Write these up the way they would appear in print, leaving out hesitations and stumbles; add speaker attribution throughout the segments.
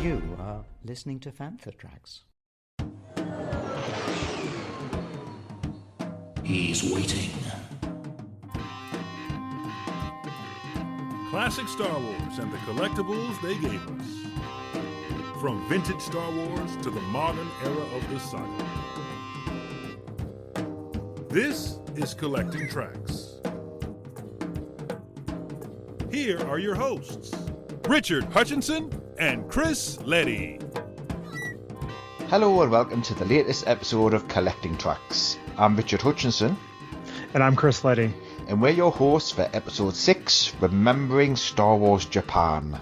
Speaker 1: You are listening to Fantha tracks.
Speaker 2: He's waiting.
Speaker 3: Classic Star Wars and the collectibles they gave us. From vintage Star Wars to the modern era of the saga. This is Collecting Tracks. Here are your hosts, Richard Hutchinson and Chris Leddy.
Speaker 4: Hello and welcome to the latest episode of Collecting Tracks. I'm Richard Hutchinson.
Speaker 5: And I'm Chris Leddy.
Speaker 4: And we're your hosts for episode 6, Remembering Star Wars Japan.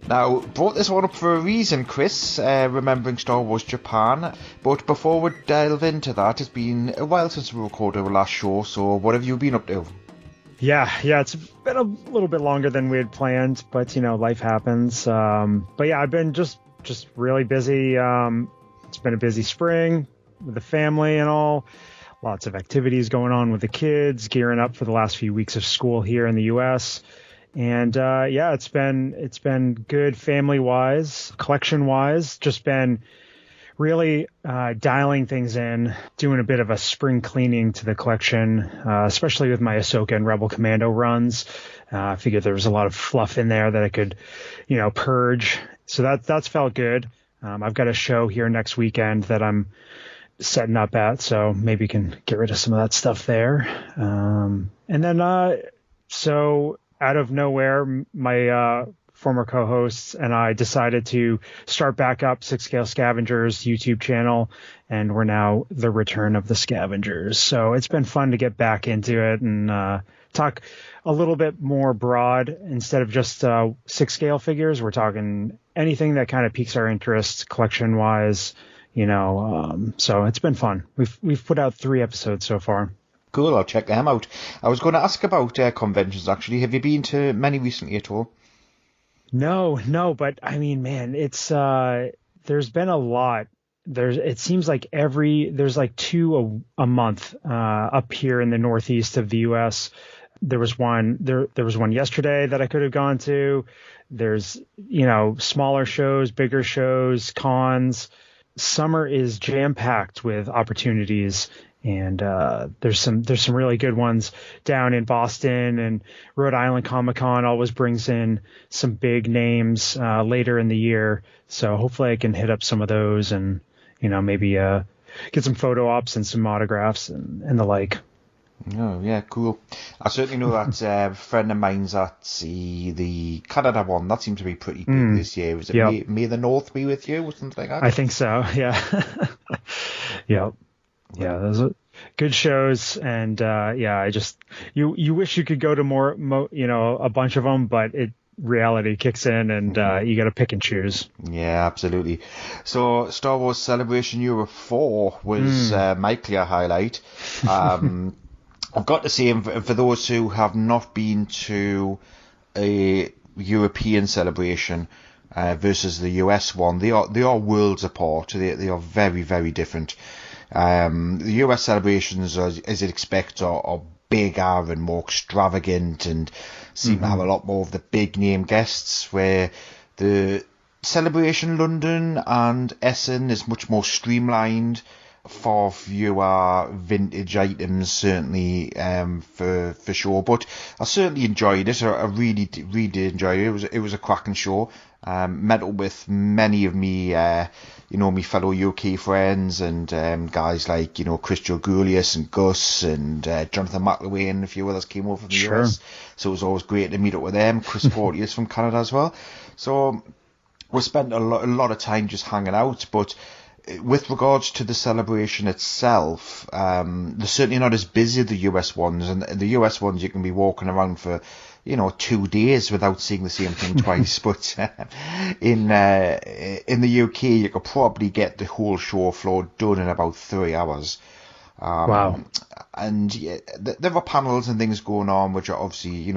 Speaker 4: Now, brought this one up for a reason, Chris, Remembering Star Wars Japan. But before we delve into that, it's been a while since we recorded our last show, so what have you been up to?
Speaker 5: Yeah, it's been a little bit longer than we had planned, but, life happens. But yeah, I've been just really busy. It's been a busy spring with the family and all. Lots of activities going on with the kids, gearing up for the last few weeks of school here in the U.S., and it's been good family-wise, collection-wise. Just been really dialing things in, doing a bit of a spring cleaning to the collection, especially with my Ahsoka and Rebel Commando runs. I figured there was a lot of fluff in there that I could, purge. So that's felt good. I've got a show here next weekend that I'm setting up at, so maybe can get rid of some of that stuff there. And then, so out of nowhere, my former co-hosts and I decided to start back up Six Scale Scavengers YouTube channel, and we're now the Return of the Scavengers. So it's been fun to get back into it and talk a little bit more broad instead of just six scale figures. We're talking anything that kind of piques our interest collection wise, so it's been fun. We've put out 3 episodes so far.
Speaker 4: Cool, I'll check them out. I was going to ask about conventions, actually. Have you been to many recently at all?
Speaker 5: No, but I mean, man, it's there's been a lot. It seems like there's like 2 a month up here in the northeast of the U.S. There was one yesterday that I could have gone to. There's smaller shows, bigger shows, cons. Summer is jam packed with opportunities. And there's some really good ones down in Boston, and Rhode Island Comic-Con always brings in some big names later in the year. So hopefully I can hit up some of those and, maybe get some photo ops and some autographs and the like.
Speaker 4: Oh, yeah, cool. I certainly know that a friend of mine's at the Canada one. That seems to be pretty big this year. Was it
Speaker 5: Yep.
Speaker 4: May the North be with you or something like that?
Speaker 5: I think so, yeah. Yep. Yeah, those are good shows, and you wish you could go to more, a bunch of them, but reality kicks in, and you got to pick and choose.
Speaker 4: Yeah, absolutely. So, Star Wars Celebration Europe 4 was my clear highlight. I've got to say, for those who have not been to a European celebration versus the US one, they are worlds apart. They are very, very different. The US celebrations, as you'd expect, are bigger and more extravagant and seem to have a lot more of the big name guests, where the Celebration London and Essen is much more streamlined, far fewer vintage items, certainly, for sure. But I certainly enjoyed it. I really did enjoy it. It was a cracking show. Met up with many of me, me fellow UK friends, and guys like, Chris Jogoulias and Gus and Jonathan McElwain and a few others came over from the US. So it was always great to meet up with them. Chris Porteous from Canada as well. So we spent a lot of time just hanging out. But with regards to the celebration itself, they're certainly not as busy as the US ones. And the US ones, you can be walking around for 2 days without seeing the same thing twice. But in the UK, you could probably get the whole show floor done in about 3 hours.
Speaker 5: Wow.
Speaker 4: And yeah, there were panels and things going on, which are obviously,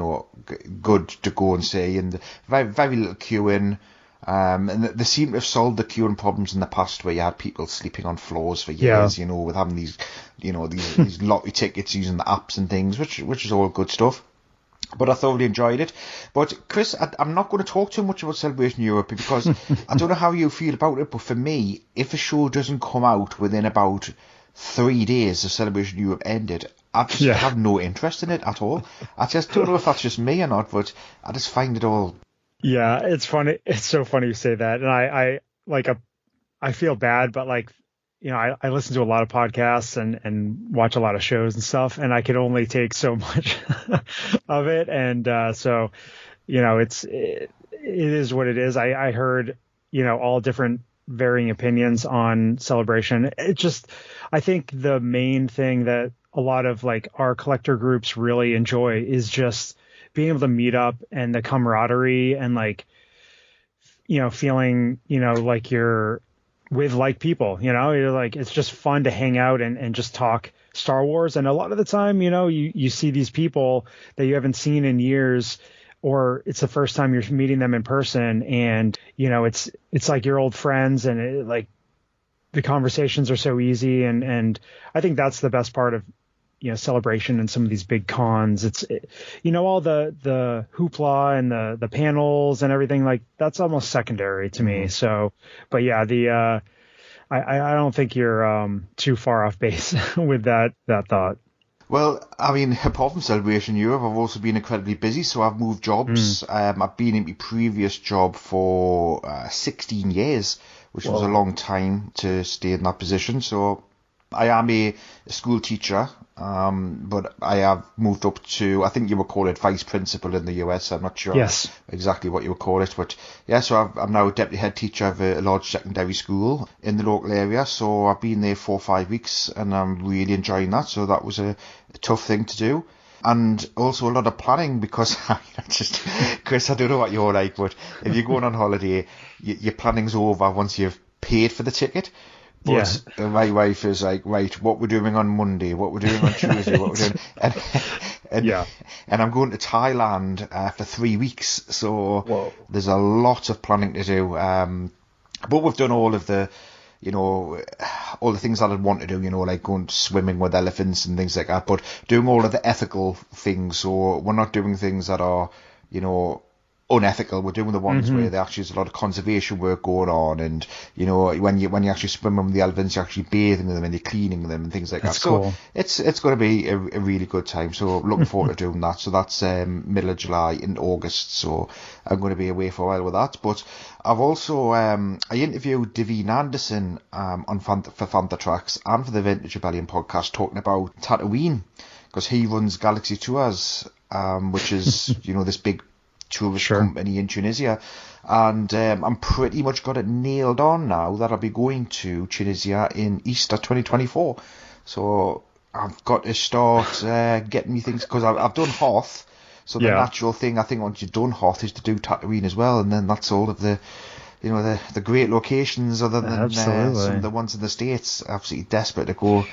Speaker 4: good to go and see, and very, very little queuing. And they seem to have solved the queuing problems in the past, where you had people sleeping on floors for years, with having these, these lottery tickets using the apps and things, which is all good stuff. But I thoroughly enjoyed it. But Chris, I'm not going to talk too much about Celebration Europe because I don't know how you feel about it, but for me, if a show doesn't come out within about 3 days of Celebration Europe ended, I just have no interest in it at all. I just don't know if that's just me or not, but I just find it all...
Speaker 5: Yeah, it's funny. It's so funny you say that. And I feel bad, but like, you know, I listen to a lot of podcasts and watch a lot of shows and stuff, and I can only take so much of it. And so, you know, it is what it is. I heard, you know, all different varying opinions on Celebration. I think the main thing that a lot of like our collector groups really enjoy is just being able to meet up and the camaraderie and like, you know, feeling, you know, like you're with like people, you know, you're like, it's just fun to hang out and just talk Star Wars. And a lot of the time, you know, you see these people that you haven't seen in years, or it's the first time you're meeting them in person. And, you know, it's like your old friends, and like the conversations are so easy. And I think that's the best part of, you know, Celebration and some of these big cons. You know, all the hoopla and the panels and everything, like that's almost secondary to me. So, but yeah, I don't think you're too far off base with that thought.
Speaker 4: Well, I mean, apart from Celebration Europe, I've also been incredibly busy, so I've moved jobs. I've been in my previous job for 16 years, which was a long time to stay in that position. So I am a school teacher, but I have moved up to, I think you would call it vice principal in the US. I'm not sure exactly what you would call it, but yeah, so I'm now a deputy head teacher of a large secondary school in the local area. So I've been there 4 or 5 weeks and I'm really enjoying that. So that was a tough thing to do. And also a lot of planning because, Chris, I don't know what you're like, but if you're going on holiday, your planning's over once you've paid for the ticket. But my wife is like, right, what we're doing on Monday, what we're doing on Tuesday, what we're doing. And I'm going to Thailand for 3 weeks. So there's a lot of planning to do. But we've done all of the, you know, all the things that I'd want to do, you know, like going swimming with elephants and things like that. But doing all of the ethical things. So we're not doing things that are, you know, unethical. We're doing the ones where there actually is a lot of conservation work going on, and you know, when you actually swim with the elephants, you're actually bathing them and you're cleaning them and things like that.
Speaker 5: Cool.
Speaker 4: So it's going to be a really good time. So looking forward to doing that. So that's middle of July in August. So I'm going to be away for a while with that. But I've also I interviewed Davine Anderson on for Fantha Tracks and for the Vintage Rebellion podcast, talking about Tatooine, because he runs Galaxy Tours, which is you know, this big tourist company in Tunisia, and I'm pretty much got it nailed on now that I'll be going to Tunisia in Easter 2024. So I've got to start getting me things, because I've done Hoth, so the natural thing I think once you've done Hoth is to do Tatooine as well, and then that's all of the, you know, the great locations other than some of the ones in the States. Absolutely desperate to go.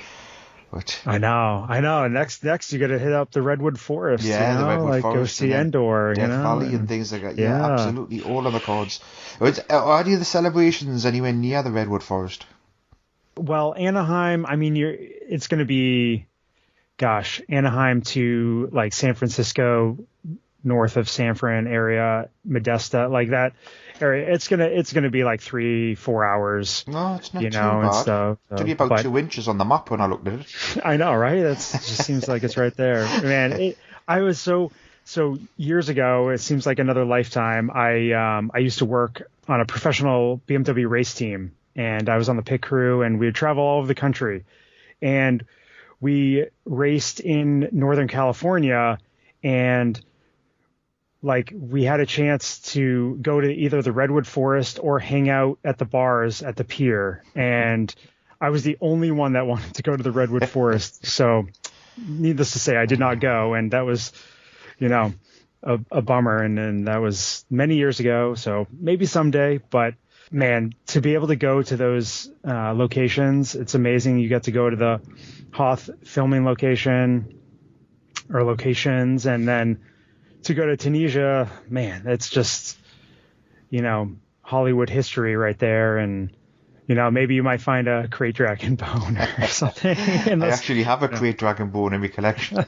Speaker 4: But
Speaker 5: I know. Next, you got to hit up the Redwood Forest.
Speaker 4: Yeah,
Speaker 5: you know?
Speaker 4: the Redwood
Speaker 5: like
Speaker 4: Forest.
Speaker 5: Go see Endor.
Speaker 4: Death Valley and things like that. Yeah, absolutely. All on the cards. Are any of the celebrations anywhere near the Redwood Forest?
Speaker 5: Well, Anaheim, I mean, it's going to be, Anaheim to like San Francisco, north of San Fran area, Modesto, like that area. It's gonna be like 3-4 hours.
Speaker 4: No, it's not too
Speaker 5: bad.
Speaker 4: And
Speaker 5: stuff.
Speaker 4: It's only about 2 inches on the map when I looked at it.
Speaker 5: I know, right? It just seems like it's right there, man. I was so years ago. It seems like another lifetime. I used to work on a professional BMW race team, and I was on the pit crew, and we would travel all over the country, and we raced in Northern California, and like we had a chance to go to either the Redwood Forest or hang out at the bars at the pier. And I was the only one that wanted to go to the Redwood Forest. So needless to say, I did not go. And that was, you know, a bummer. And that was many years ago. So maybe someday, but man, to be able to go to those locations, it's amazing. You get to go to the Hoth filming location or locations, and then to go to Tunisia, man, it's just, you know, Hollywood history right there. And maybe you might find a crate dragon bone or something.
Speaker 4: I actually have a crate dragon bone in my collection.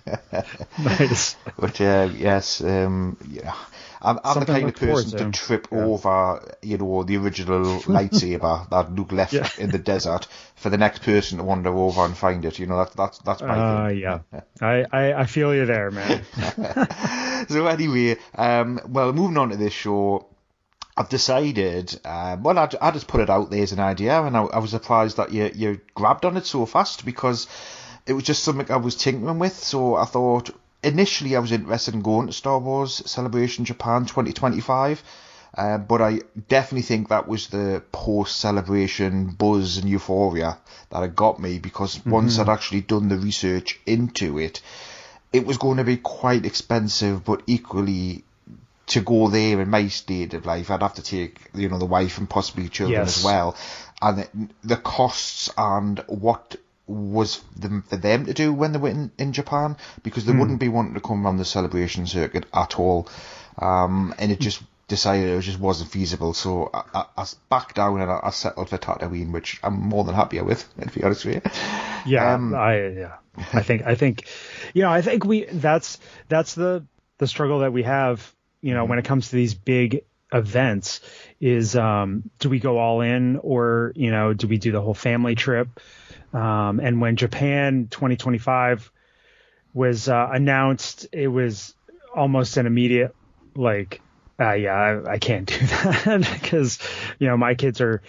Speaker 5: Nice.
Speaker 4: But yes, yeah. I'm the kind of person to trip over, the original lightsaber that Luke left in the desert for the next person to wander over and find it. That's my thing.
Speaker 5: Yeah. I feel you there, man.
Speaker 4: So anyway, well, moving on to this show, I've decided, I just put it out there as an idea, and I was surprised that you grabbed on it so fast, because it was just something I was tinkering with. So I thought, initially I was interested in going to Star Wars Celebration Japan 2025, but I definitely think that was the post-celebration buzz and euphoria that had got me, because once I'd actually done the research into it, it was going to be quite expensive, but equally, to go there in my state of life, I'd have to take, the wife and possibly children as well. And the costs and what was for them to do when they were in Japan, because they wouldn't be wanting to come around the celebration circuit at all. And it just decided it just wasn't feasible. So I backed down and I settled for Tatooine, which I'm more than happier with, to be honest with you.
Speaker 5: I think that's the struggle that we have, when it comes to these big events, is do we go all in, or do we do the whole family trip? And when Japan 2025 was announced, it was almost an immediate I can't do that because my kids are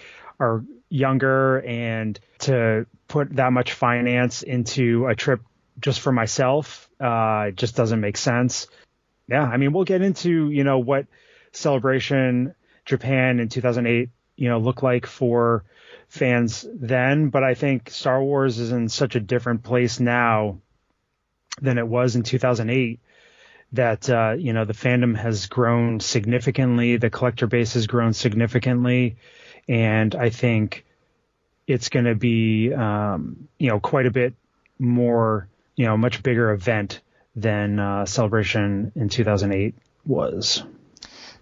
Speaker 5: younger, and to put that much finance into a trip just for myself just doesn't make sense. Yeah, I mean, we'll get into what Celebration Japan in 2008 looked like for fans then, but I think Star Wars is in such a different place now than it was in 2008, that the fandom has grown significantly, the collector base has grown significantly, and I think it's going to be quite a bit more, much bigger event than Celebration in 2008 was.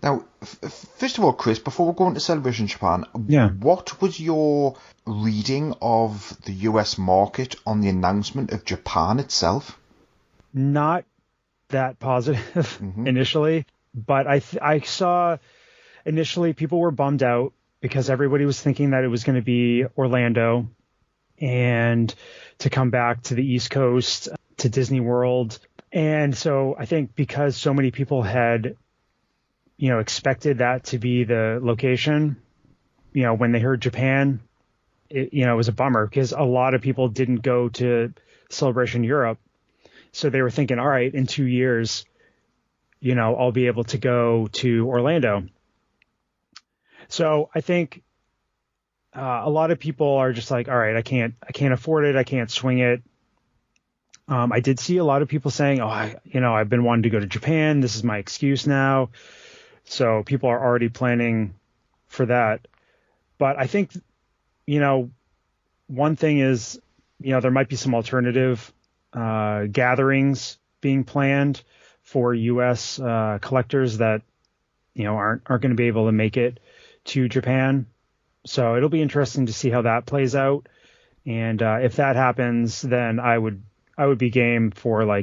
Speaker 4: Now, first of all, Chris, before we go into Celebration Japan, what was your reading of the US market on the announcement of Japan itself?
Speaker 5: Not that positive initially, but I saw initially people were bummed out because everybody was thinking that it was going to be Orlando and to come back to the East Coast, to Disney World. And so I think because so many people had expected that to be the location, when they heard Japan, it was a bummer, because a lot of people didn't go to Celebration Europe. So they were thinking, all right, in 2 years, I'll be able to go to Orlando. So I think a lot of people are just like, all right, I can't afford it. I can't swing it. I did see a lot of people saying, I've been wanting to go to Japan. This is my excuse now. So people are already planning for that. But I think, one thing is, there might be some alternative gatherings being planned for U.S. collectors that, aren't going to be able to make it to Japan. So it'll be interesting to see how that plays out. And if that happens, then I would be game for a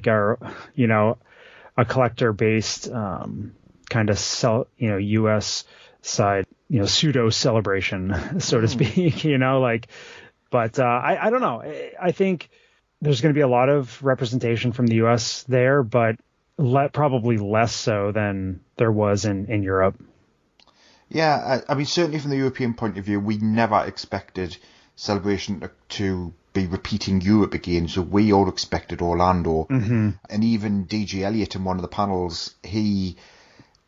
Speaker 5: collector-based kind of U.S. side, pseudo celebration, so to speak. But I don't know. I think there's going to be a lot of representation from the U.S. there, but probably less so than there was in Europe.
Speaker 4: Yeah, I mean, certainly from the European point of view, we never expected Celebration to be repeating Europe again, so we all expected Orlando. And even DJ Elliott in one of the panels, he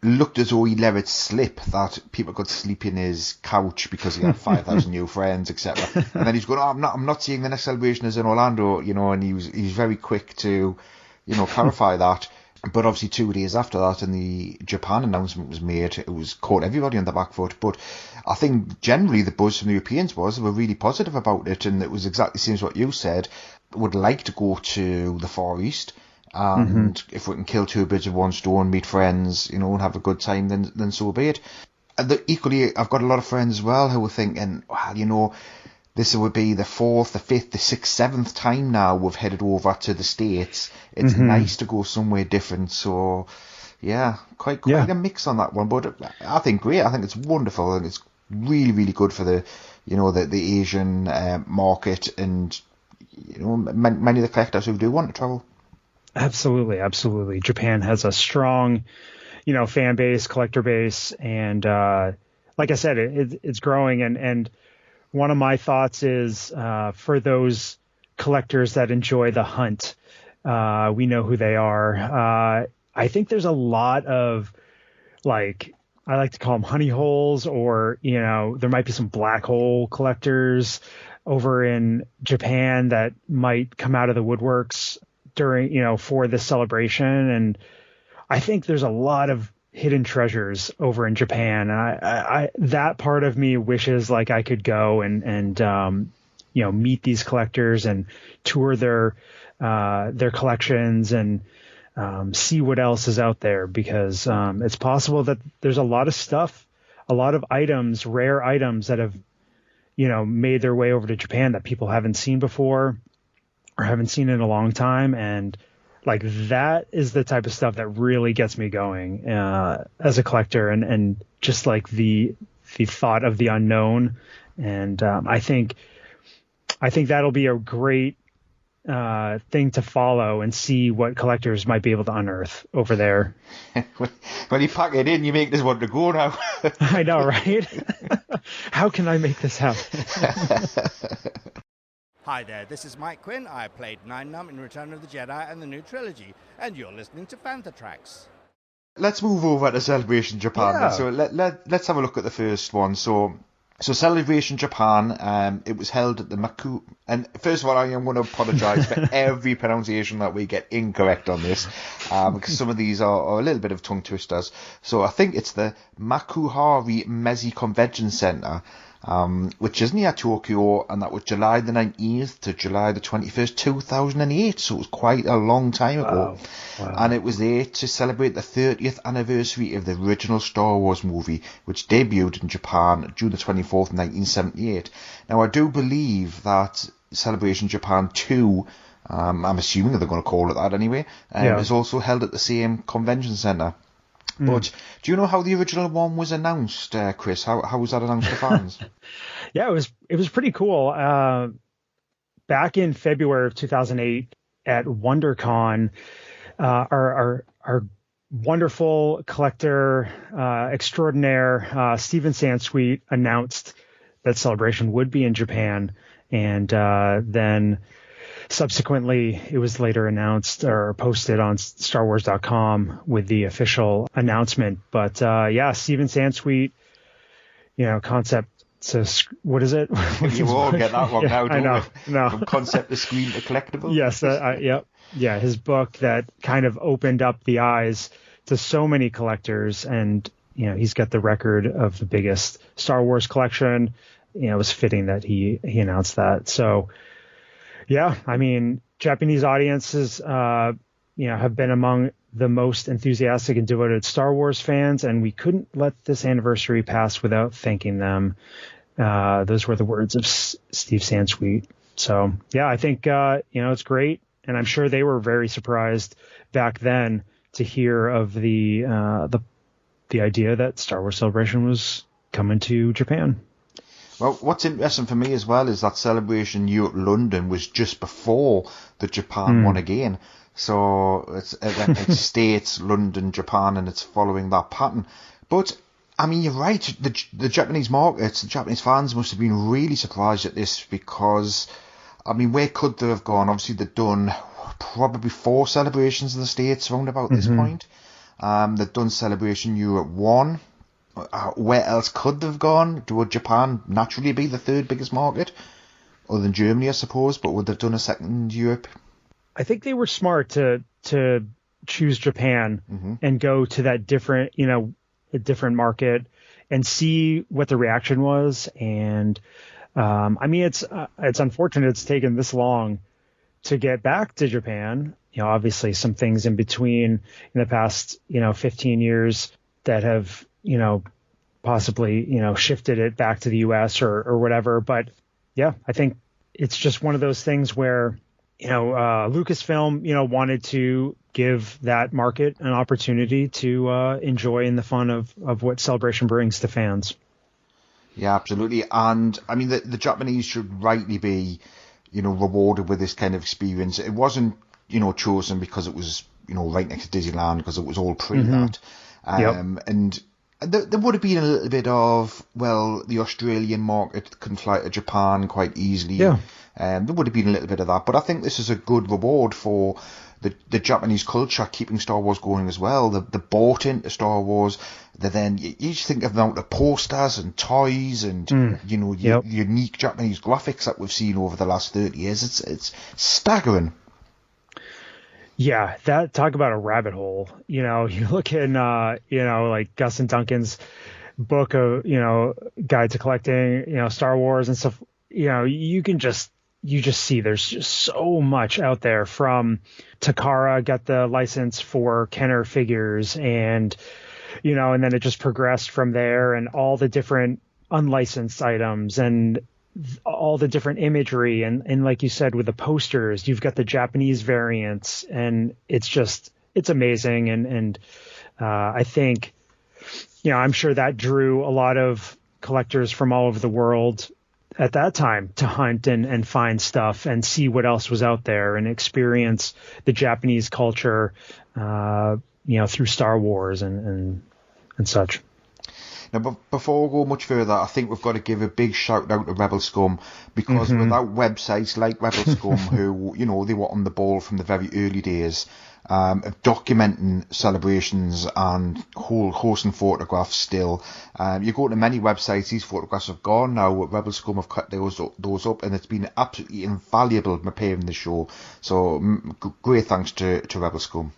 Speaker 4: looked as though he let it slip that people could sleep in his couch because he had 5,000 new friends, etc. And then he's going, I'm not seeing the next Celebration as in Orlando, and he was very quick to, clarify that. But obviously 2 days after that, and the Japan announcement was made, it was caught everybody on the back foot. But I think generally the buzz from the Europeans was they were really positive about it, and it was exactly the same as what you said. Would like to go to the Far East, and if we can kill two birds with one stone, meet friends, and have a good time, then so be it. equally, I've got a lot of friends as well who are thinking, well, this would be the 4th, the 5th, the 6th, 7th time now we've headed over to the States. It's nice to go somewhere different. So, yeah, quite a mix on that one. But I think great. I think it's wonderful, and it's really, really good for the Asian market, and many of the collectors who do want to travel.
Speaker 5: Absolutely. Japan has a strong, fan base, collector base, and like I said, it's growing. And one of my thoughts is for those collectors that enjoy the hunt, we know who they are. I think there's a lot of, like, I like to call them honey holes, or, there might be some black hole collectors over in Japan that might come out of the woodworks during, for this celebration. And I think there's a lot of hidden treasures over in Japan. And I that part of me wishes like I could go and meet these collectors and tour their collections and see what else is out there, because it's possible that there's a lot of stuff, a lot of items, rare items that have, made their way over to Japan that people haven't seen before or haven't seen in a long time. And like, that is the type of stuff that really gets me going as a collector, and just like the thought of the unknown. And I think that'll be a great thing to follow and see what collectors might be able to unearth over there.
Speaker 4: When you pack it in, you make this one to go now.
Speaker 5: I know, right? How can I make this happen?
Speaker 2: Hi there, this is Mike Quinn. I played Nine Num in Return of the Jedi and the new trilogy, and you're listening to Fantha Tracks.
Speaker 4: Let's move over to Celebration Japan.
Speaker 5: Yeah.
Speaker 4: So let's have a look at the first one. So Celebration Japan, it was held at the Maku. And first of all, I am going to apologise for every pronunciation that we get incorrect on this, because some of these are a little bit of tongue twisters. So I think it's the Makuhari Mezi Convention Centre, which is near Tokyo, and that was July the 19th to July the 21st, 2008. So it was quite a long time ago. Wow. And it was there to celebrate the 30th anniversary of the original Star Wars movie, which debuted in Japan June the 24th, 1978. Now, I do believe that Celebration Japan 2, I'm assuming that they're going to call it that anyway, is also held at the same convention centre. But do you know how the original one was announced, Chris? How was that announced to fans?
Speaker 5: Yeah, it was pretty cool. Back in February of 2008 at WonderCon, our wonderful collector extraordinaire Steven Sansweet announced that Celebration would be in Japan, and then subsequently, it was later announced or posted on StarWars.com with the official announcement. But Steven Sansweet, concept to what is it?
Speaker 4: You all get that one now, don't
Speaker 5: I know.
Speaker 4: we?
Speaker 5: No.
Speaker 4: From concept to screen to collectible.
Speaker 5: Yes, yeah, his book that kind of opened up the eyes to so many collectors, and he's got the record of the biggest Star Wars collection. It was fitting that he announced that. So. Yeah, I mean, Japanese audiences, have been among the most enthusiastic and devoted Star Wars fans, and we couldn't let this anniversary pass without thanking them. Those were the words of Steve Sansweet. So, yeah, I think, it's great, and I'm sure they were very surprised back then to hear of the idea that Star Wars Celebration was coming to Japan.
Speaker 4: Well, what's interesting for me as well is that Celebration Europe London was just before the Japan one again. So it's States, London, Japan, and it's following that pattern. But, I mean, you're right. The Japanese markets, the Japanese fans must have been really surprised at this, because, I mean, where could they have gone? Obviously, they've done probably 4 celebrations in the States around about this point. They've done Celebration Europe 1. Where else could they have gone? Would Japan naturally be the 3rd biggest market? Other than Germany, I suppose, but would they have done a second Europe?
Speaker 5: I think they were smart to choose Japan and go to that different, a different market and see what the reaction was. And I mean, it's unfortunate it's taken this long to get back to Japan. Obviously some things in between in the past, 15 years that have, possibly, shifted it back to the US or whatever. But yeah, I think it's just one of those things where, Lucasfilm, wanted to give that market an opportunity to enjoy in the fun of what Celebration brings to fans.
Speaker 4: Yeah, absolutely. And I mean, the Japanese should rightly be, rewarded with this kind of experience. It wasn't, chosen because it was, right next to Disneyland, because it was all pre that. And there would have been a little bit of, well, the Australian market can fly to Japan quite easily.
Speaker 5: Yeah.
Speaker 4: There would have been a little bit of that. But I think this is a good reward for the Japanese culture keeping Star Wars going as well. They bought into Star Wars. They then, you just think of the amount of posters and toys and, unique Japanese graphics that we've seen over the last 30 years. It's staggering.
Speaker 5: Yeah, talk about a rabbit hole. You look in, like Gus and Duncan's book of, Guide to Collecting, Star Wars and stuff. You just see there's just so much out there. From Takara got the license for Kenner figures, and and then it just progressed from there, and all the different unlicensed items and all the different imagery, and like you said, with the posters, you've got the Japanese variants, and it's amazing. And I think, I'm sure that drew a lot of collectors from all over the world at that time to hunt and find stuff and see what else was out there and experience the Japanese culture, through Star Wars and such.
Speaker 4: Now, but before we go much further, I think we've got to give a big shout out to Rebel Scum, because without websites like Rebel Scum, who, they were on the ball from the very early days, of documenting celebrations and whole host and photographs still. You go to many websites, these photographs have gone now. Rebel Scum have cut those up, and it's been absolutely invaluable preparing the show. So great thanks to Rebel Scum.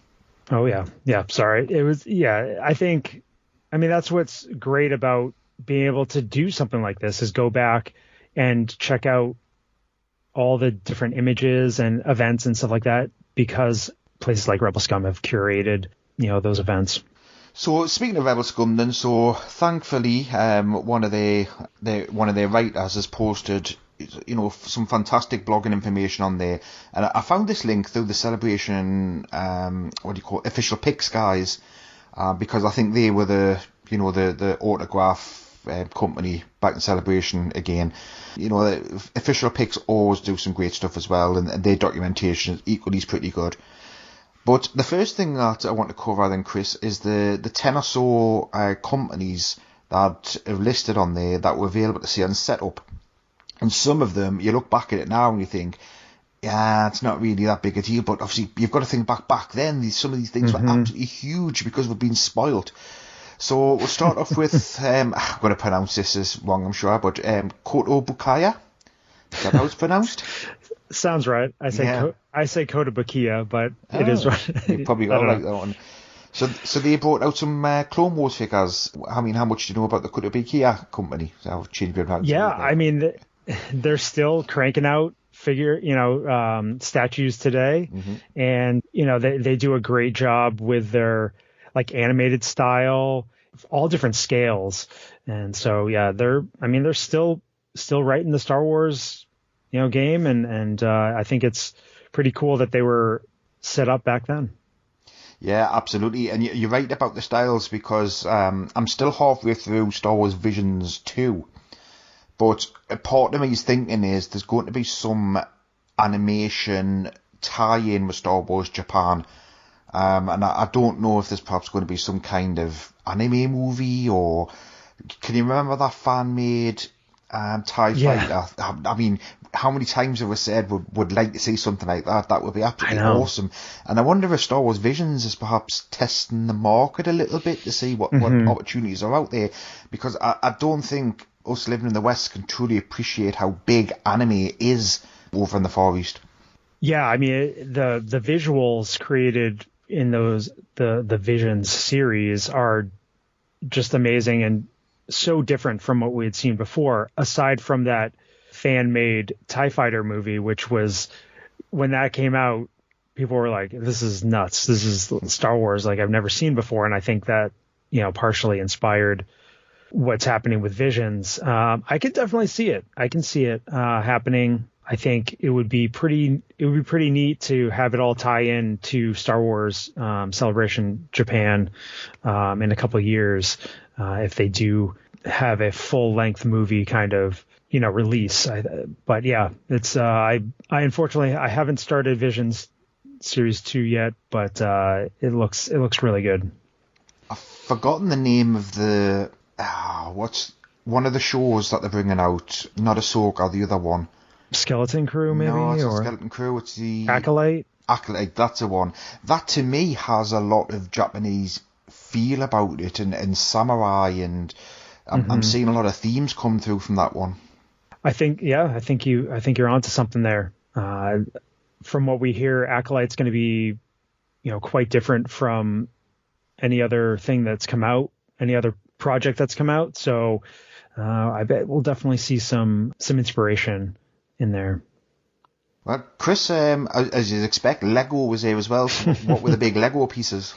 Speaker 5: Oh, yeah. Yeah, sorry. It was, I mean, that's what's great about being able to do something like this, is go back and check out all the different images and events and stuff like that, because places like Rebel Scum have curated, those events.
Speaker 4: So speaking of Rebel Scum, then, so thankfully, one of their writers has posted, some fantastic blogging information on there, and I found this link through the Celebration, official pics guys, because I think they were the autograph company back in Celebration again. The official pics always do some great stuff as well, and their documentation equally is pretty good. But the first thing that I want to cover then, Chris, is the 10 or so companies that are listed on there that were available to see and set up. And some of them, you look back at it now and you think, yeah, it's not really that big a deal. But obviously, you've got to think back then. Some of these things were absolutely huge because we've been spoilt. So we'll start off with, I'm going to pronounce this as wrong, I'm sure, but Koto Bukaya. Is that how it's pronounced?
Speaker 5: Sounds right. I say Koto Bukiya, but it is right.
Speaker 4: You probably got to like that one. So they brought out some Clone Wars figures. I mean, how much do you know about the Koto Bukiya company? So I'll change a bit.
Speaker 5: Yeah, I mean, they're still cranking out statues today, and they do a great job with their like animated style, all different scales, and so yeah, they're still right in the Star Wars game, and I think it's pretty cool that they were set up back then.
Speaker 4: Yeah, absolutely, and you're right about the styles, because I'm still halfway through Star Wars Visions 2. But a part of me is thinking is there's going to be some animation tie-in with Star Wars Japan. And I don't know if there's perhaps going to be some kind of anime movie, or can you remember that fan-made TIE fighter? I mean, how many times have we said would like to see something like that? That would be absolutely awesome. And I wonder if Star Wars Visions is perhaps testing the market a little bit to see what opportunities are out there, because I don't think us living in the West can truly appreciate how big anime is over in the Far East.
Speaker 5: Yeah, I mean, the visuals created in the Visions series are just amazing and so different from what we had seen before, aside from that fan-made TIE Fighter movie, which was, when that came out, people were like, this is nuts. This is Star Wars like I've never seen before. And I think that, partially inspired what's happening with Visions. I could definitely see it. I can see it happening. I think it would be pretty neat to have it all tie in to Star Wars Celebration Japan in a couple of years if they do have a full length movie kind of release. But yeah, it's I unfortunately I haven't started Visions Series 2 yet, but it looks really good.
Speaker 4: I've forgotten the name of the what's one of the shows that they're bringing out. Not Ahsoka, the other one.
Speaker 5: Skeleton Crew, maybe?
Speaker 4: No, it's
Speaker 5: or
Speaker 4: not Skeleton Crew. It's the
Speaker 5: Acolyte.
Speaker 4: Acolyte, that's the one. That to me has a lot of Japanese feel about it, and samurai, and I'm seeing a lot of themes come through from that one.
Speaker 5: I think you're onto something there. From what we hear, Acolyte's going to be, quite different from any other thing that's come out, any other project that's come out. So I bet we'll definitely see some inspiration in there.
Speaker 4: Well, Chris, as you'd expect, Lego was there as well. So what were the big Lego pieces?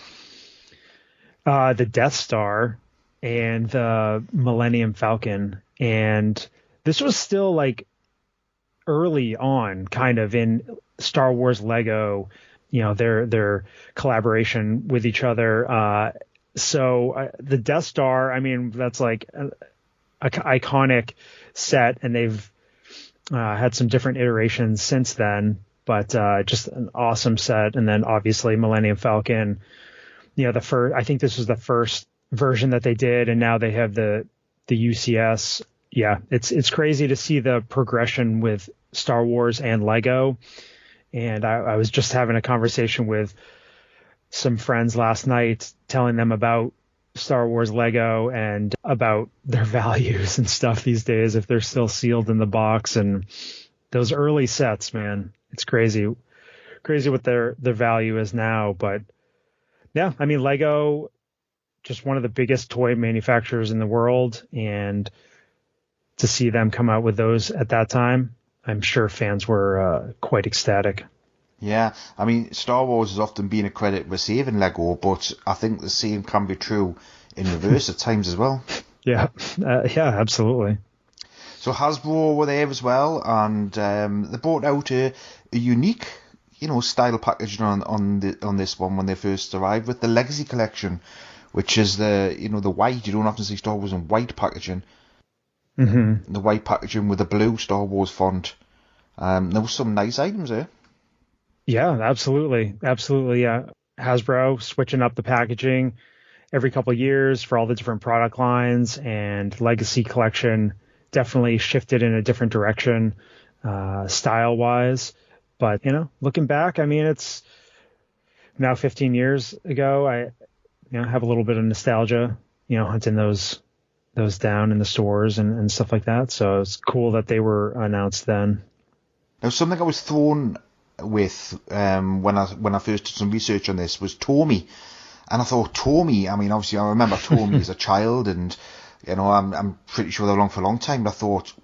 Speaker 5: The Death Star and the Millennium Falcon. And this was still like early on kind of in Star Wars Lego, their collaboration with each other. So the Death Star, I mean, that's like an iconic set, and they've had some different iterations since then, but just an awesome set. And then obviously Millennium Falcon, I think this was the first version that they did, and now they have the UCS. Yeah, it's crazy to see the progression with Star Wars and Lego. And I was just having a conversation with some friends last night, telling them about Star Wars Lego and about their values and stuff these days, if they're still sealed in the box. And those early sets, man, it's crazy what their value is now. But yeah, I mean, Lego, just one of the biggest toy manufacturers in the world, and to see them come out with those at that time, I'm sure fans were quite ecstatic.
Speaker 4: Yeah, I mean, Star Wars has often been a credit for saving Lego, but I think the same can be true in reverse at times as well.
Speaker 5: Yeah, absolutely.
Speaker 4: So Hasbro were there as well, and they brought out a unique, style packaging on this one when they first arrived with the Legacy Collection, which is the white. You don't often see Star Wars in white packaging. Mm-hmm. The white packaging with the blue Star Wars font. There were some nice items there.
Speaker 5: Yeah, absolutely. Yeah. Hasbro switching up the packaging every couple of years for all the different product lines, and Legacy Collection definitely shifted in a different direction style wise. But, looking back, I mean, it's now 15 years ago. I have a little bit of nostalgia, hunting those down in the stores and stuff like that. So it's cool that they were announced then.
Speaker 4: Now, something I was thrown with when I first did some research on this was Tomy, and I thought Tomy, I mean, obviously I remember Tomy as a child, and I'm pretty sure they were along for a long time, but I thought,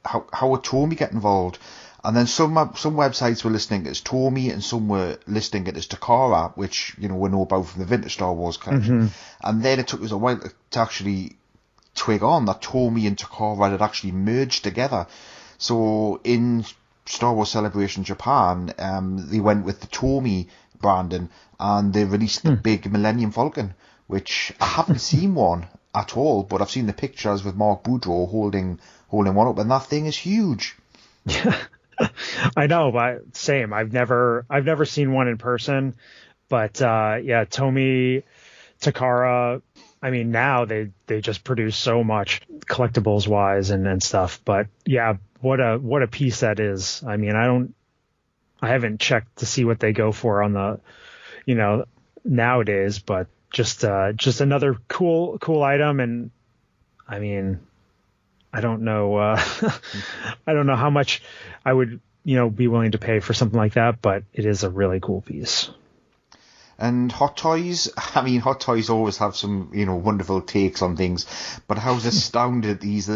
Speaker 4: how would Tomy get involved? And then some websites were listing it as Tomy, and some were listing it as Takara, which we know about from the vintage Star Wars collection. Mm-hmm. And then it took us a while to actually twig on that Tomy and Takara had actually merged together. So in Star Wars Celebration Japan, they went with the Tomy branding, and they released the big Millennium Falcon, which I haven't seen one at all, but I've seen the pictures with Mark Boudreau holding one up, and that thing is huge.
Speaker 5: Yeah, I know, but same. I've never seen one in person, but Tomy, Takara, I mean, now they just produce so much collectibles wise and stuff, but yeah, what a piece that is. I mean, I haven't checked to see what they go for on the, nowadays, but just another cool item. And I mean, I don't know, I don't know how much I would, be willing to pay for something like that, but it is a really cool piece.
Speaker 4: And Hot Toys, I mean, Hot Toys always have some, wonderful takes on things, but I was astounded these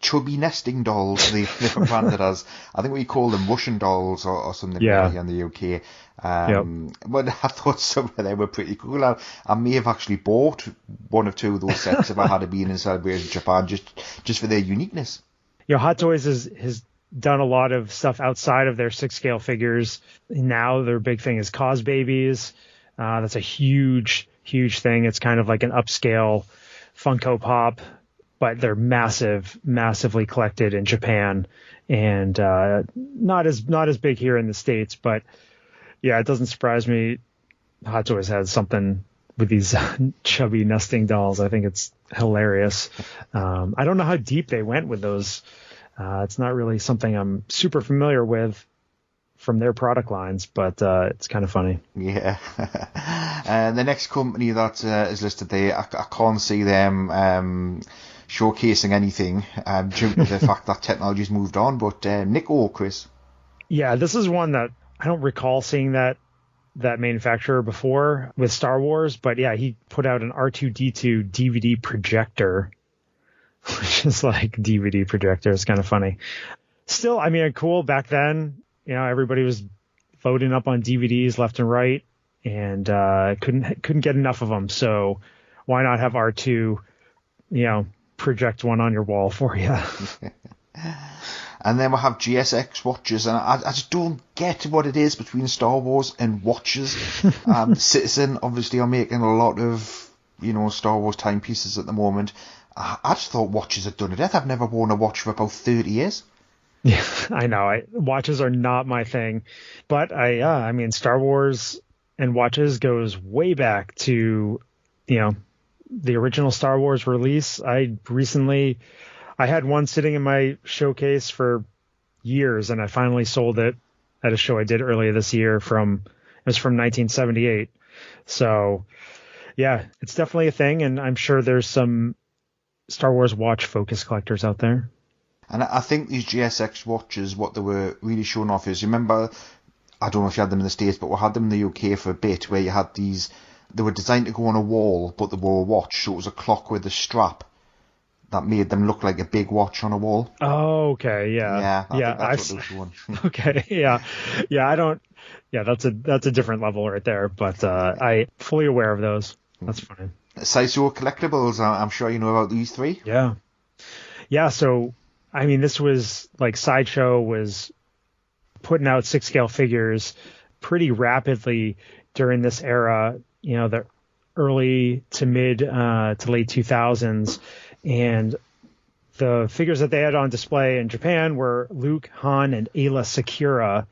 Speaker 4: chubby nesting dolls they've branded as. I think we call them Russian dolls or something here in the UK. But I thought some of them were pretty cool. I may have actually bought one or two of those sets if I had been in Celebration Japan, just for their uniqueness.
Speaker 5: Hot Toys has done a lot of stuff outside of their 6-scale figures. Now their big thing is Cause Babies. That's a huge thing. It's kind of like an upscale Funko Pop, but they're massively collected in Japan, and not as big here in the States. But yeah, it doesn't surprise me. Hot Toys has something with these chubby nesting dolls. I think it's hilarious. I don't know how deep they went with those. It's not really something I'm super familiar with from their product lines, but it's kind of funny.
Speaker 4: Yeah. And the next company that is listed there, I can't see them showcasing anything due to the fact that technology's moved on, but Nick or Chris? Yeah,
Speaker 5: this is one that I don't recall seeing that manufacturer before with Star Wars, but yeah, he put out an R2-D2 DVD projector, which is like DVD projector. It's kind of funny. Still, I mean, cool. Back then, everybody was loading up on DVDs left and right, and couldn't get enough of them. So why not have R2, project one on your wall for you?
Speaker 4: And then we'll have GSX watches, and I just don't get what it is between Star Wars and watches. Citizen obviously are making a lot of Star Wars timepieces at the moment. I just thought watches had done to death. I've never worn a watch for about 30 years.
Speaker 5: Yeah, I know. Watches are not my thing, but I mean, Star Wars and watches goes way back to, the original Star Wars release. I had one sitting in my showcase for years, and I finally sold it at a show I did earlier this year. It was from 1978. So yeah, it's definitely a thing, and I'm sure there's some Star Wars watch focus collectors out there.
Speaker 4: And I think these GSX watches, what they were really showing off is, you remember, I don't know if you had them in the States, but we had them in the UK for a bit, where you had these, they were designed to go on a wall, but they were a watch, so it was a clock with a strap that made them look like a big watch on a wall.
Speaker 5: Oh, okay, yeah.
Speaker 4: I think that's what they were doing.
Speaker 5: Okay, yeah, that's a different level right there, but I fully aware of those. That's funny.
Speaker 4: Sideshow Collectibles, I'm sure you know about these three.
Speaker 5: Yeah, so I mean, this was like Sideshow was putting out 6-scale figures pretty rapidly during this era, the early to mid to late 2000s. And the figures that they had on display in Japan were Luke, Han, and Ayla Secura.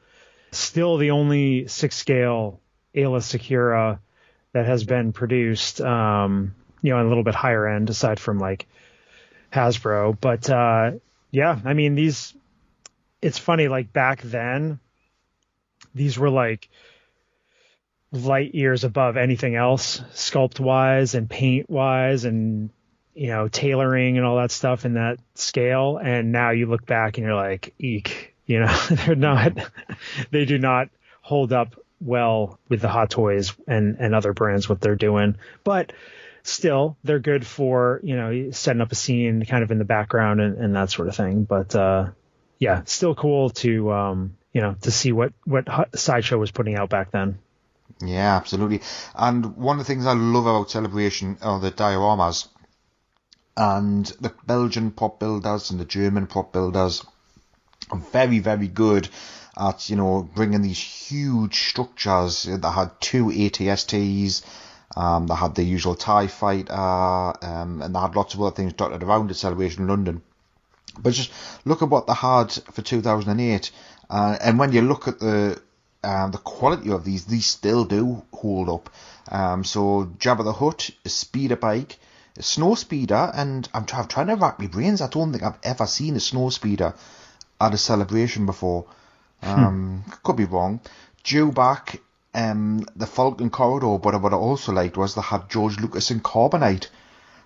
Speaker 5: Still the only 6-scale Ayla Secura that has been produced, on a little bit higher end, aside from like Hasbro. But yeah, I mean, it's funny, like back then, these were like light years above anything else, sculpt wise and paint wise and, tailoring and all that stuff in that scale. And now you look back and you're like, eek, they do not hold up well with the Hot Toys and other brands, what they're doing. But still, they're good for, setting up a scene kind of in the background and that sort of thing. But yeah, still cool to, to see what Sideshow was putting out back then.
Speaker 4: Yeah, absolutely. And one of the things I love about Celebration are the dioramas. And the Belgian prop builders and the German prop builders are very, very good at, bringing these huge structures that had 2 ATSTs. They had the usual TIE fighter, and they had lots of other things dotted around at Celebration London. But just look at what they had for 2008, and when you look at the quality of these still do hold up. So Jabba the Hutt, a speeder bike, a snow speeder, and I'm trying to rack my brains. I don't think I've ever seen a snow speeder at a Celebration before. Could be wrong. Due back, the Falcon Corridor, but what I also liked was they had George Lucas in Carbonite.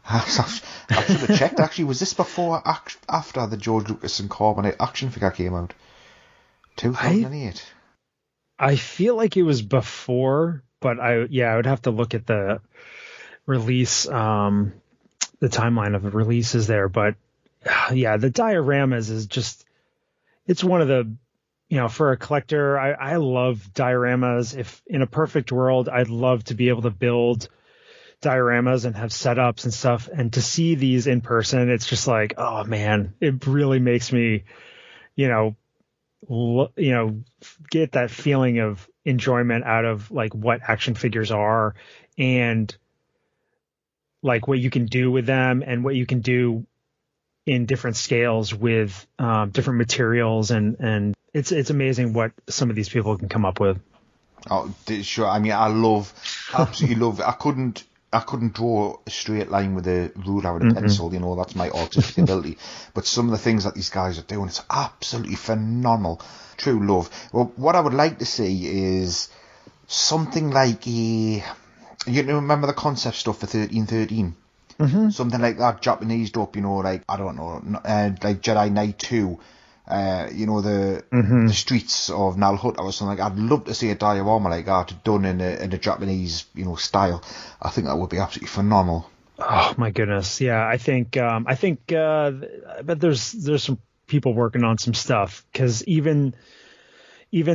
Speaker 4: I should have checked, actually. Was this before or after the George Lucas and Carbonite action figure came out? 2008.
Speaker 5: I feel like it was before, but I would have to look at the release, the timeline of the releases there. But yeah, the dioramas is just, it's one of the, for a collector, I love dioramas. If in a perfect world, I'd love to be able to build dioramas and have setups and stuff, and to see these in person, it's just like, oh man, it really makes me, get that feeling of enjoyment out of like what action figures are, and like what you can do with them, and what you can do in different scales with different materials, and it's amazing what some of these people can come up with.
Speaker 4: Oh, sure. I mean, absolutely love it. I couldn't draw a straight line with a ruler and a pencil, that's my artistic ability. But some of the things that these guys are doing, it's absolutely phenomenal. True love. Well, what I would like to see is something like remember the concept stuff for 1313? Mm-hmm. Something like that, Japanesed up, like, I don't know, like Jedi Knight 2, the streets of Nalhutta or something like that. I'd love to see a diorama like that done in a Japanese, style. I think that would be absolutely phenomenal.
Speaker 5: Oh my goodness. Yeah. I think but there's some people working on some stuff, because even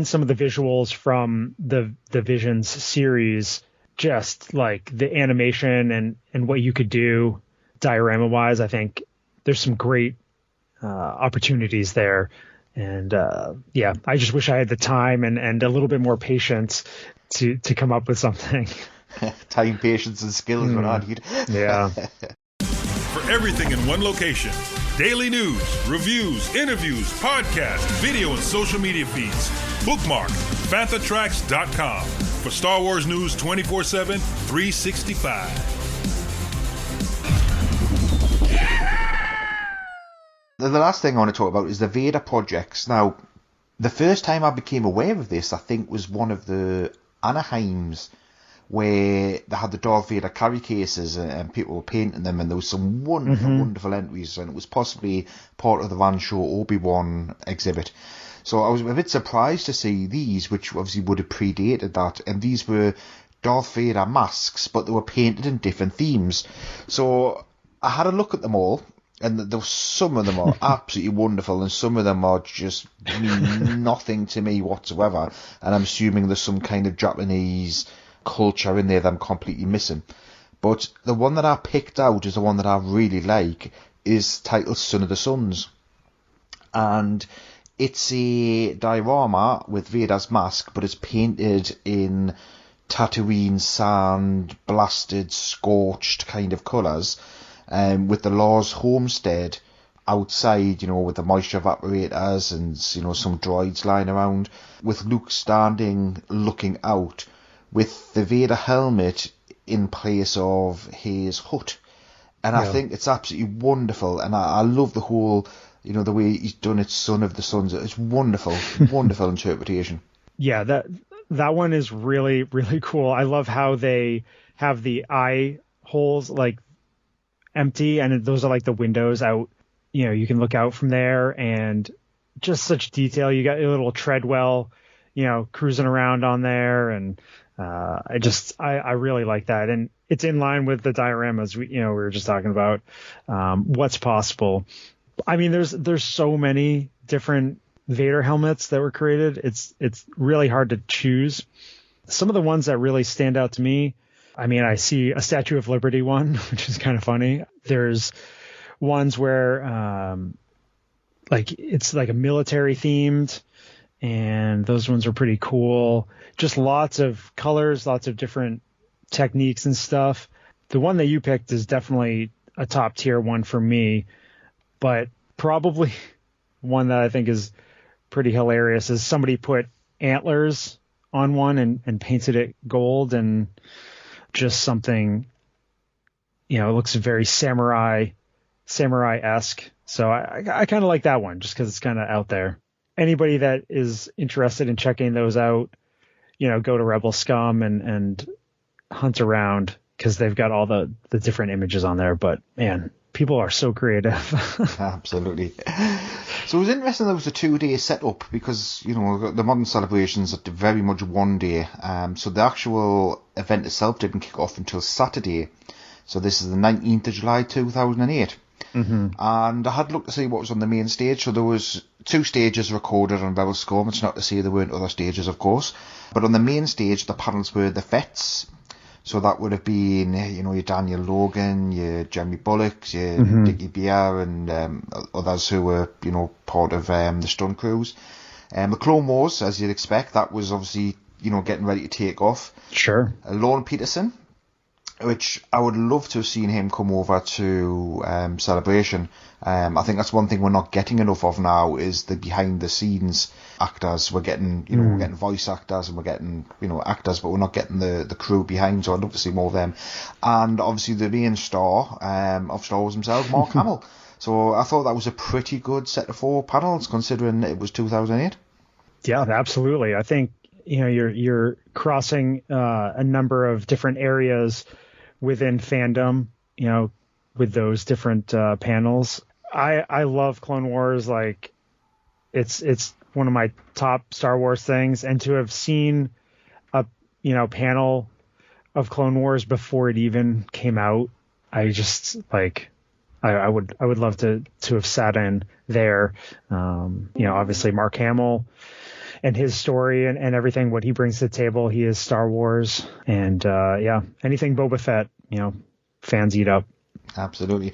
Speaker 5: some of the visuals from the Visions series, just like the animation and what you could do diorama wise, I think there's some great opportunities there. And I just wish I had the time and a little bit more patience to come up with something.
Speaker 4: Time, patience, and skill is what I need.
Speaker 5: Yeah.
Speaker 3: For everything in one location, daily news, reviews, interviews, podcasts, video, and social media feeds, bookmark FanthaTracks.com for Star Wars news 24/7, 365.
Speaker 4: The last thing I want to talk about is the Vader projects. Now, the first time I became aware of this, I think, was one of the Anaheims, where they had the Darth Vader carry cases and people were painting them, and there was some wonderful entries, and it was possibly part of the Van Show Obi-Wan exhibit. So I was a bit surprised to see these, which obviously would have predated that, and these were Darth Vader masks, but they were painted in different themes. So I had a look at them all, and some of them are absolutely wonderful, and some of them are just mean nothing to me whatsoever, and I'm assuming there's some kind of Japanese culture in there that I'm completely missing. But the one that I picked out is the one that I really like, is titled Son of the Suns. And it's a diorama with Vader's mask, but it's painted in Tatooine sand, blasted, scorched kind of colours, with the Law's homestead outside, with the moisture evaporators and, some droids lying around, with Luke standing looking out with the Vader helmet in place of his hut. And I think it's absolutely wonderful, and I love the whole, the way he's done it, Son of the Suns. It's wonderful, wonderful interpretation. Yeah,
Speaker 5: that one is really, really cool. I love how they have the eye holes like empty, and those are like the windows out. You can look out from there, and just such detail. You got your little Treadwell, cruising around on there, and I really like that, and it's in line with the dioramas we were just talking about. What's possible. I mean, there's so many different Vader helmets that were created. It's really hard to choose. Some of the ones that really stand out to me, I mean, I see a Statue of Liberty one, which is kind of funny. There's ones where it's like a military themed, and those ones are pretty cool. Just lots of colors, lots of different techniques and stuff. The one that you picked is definitely a top tier one for me, but probably one that I think is pretty hilarious is somebody put antlers on one and painted it gold, just something, it looks very samurai-esque. So I kind of like that one just because it's kind of out there. Anybody that is interested in checking those out, go to Rebel Scum and hunt around because they've got all the different images on there. But man, people are so creative.
Speaker 4: Absolutely. So it was interesting there was a 2-day setup because, the modern celebrations are very much one day. So the actual event itself didn't kick off until Saturday. So this is the 19th of July 2008.
Speaker 5: Mm-hmm.
Speaker 4: And I had a look to see what was on the main stage. So there was 2 stages recorded on Rebelscombe. It's not to say there weren't other stages, of course. But on the main stage, the panels were the Fets. So that would have been, your Daniel Logan, your Jeremy Bullock, your Dickie Beer, and others who were, part of the stunt crews. The Clone Wars, as you'd expect, that was obviously, getting ready to take off.
Speaker 5: Sure.
Speaker 4: Lorne Peterson, which I would love to have seen him come over to Celebration. I think that's one thing we're not getting enough of now is the behind-the-scenes actors. We're getting, we're getting voice actors and we're getting, actors, but we're not getting the crew behind. So I'd love to see more of them. And obviously the main star of Star Wars himself, Mark Hamill. So I thought that was a pretty good set of 4 panels, considering it was 2008.
Speaker 5: Yeah, absolutely. I think you're crossing a number of different areas within fandom, with those different panels. I love Clone Wars. Like, it's one of my top Star Wars things, and to have seen a panel of Clone Wars before it even came out, I just I would love to have sat in there. Obviously Mark Hamill and his story and everything, what he brings to the table. He is Star Wars, and anything Boba Fett, fans eat up.
Speaker 4: Absolutely.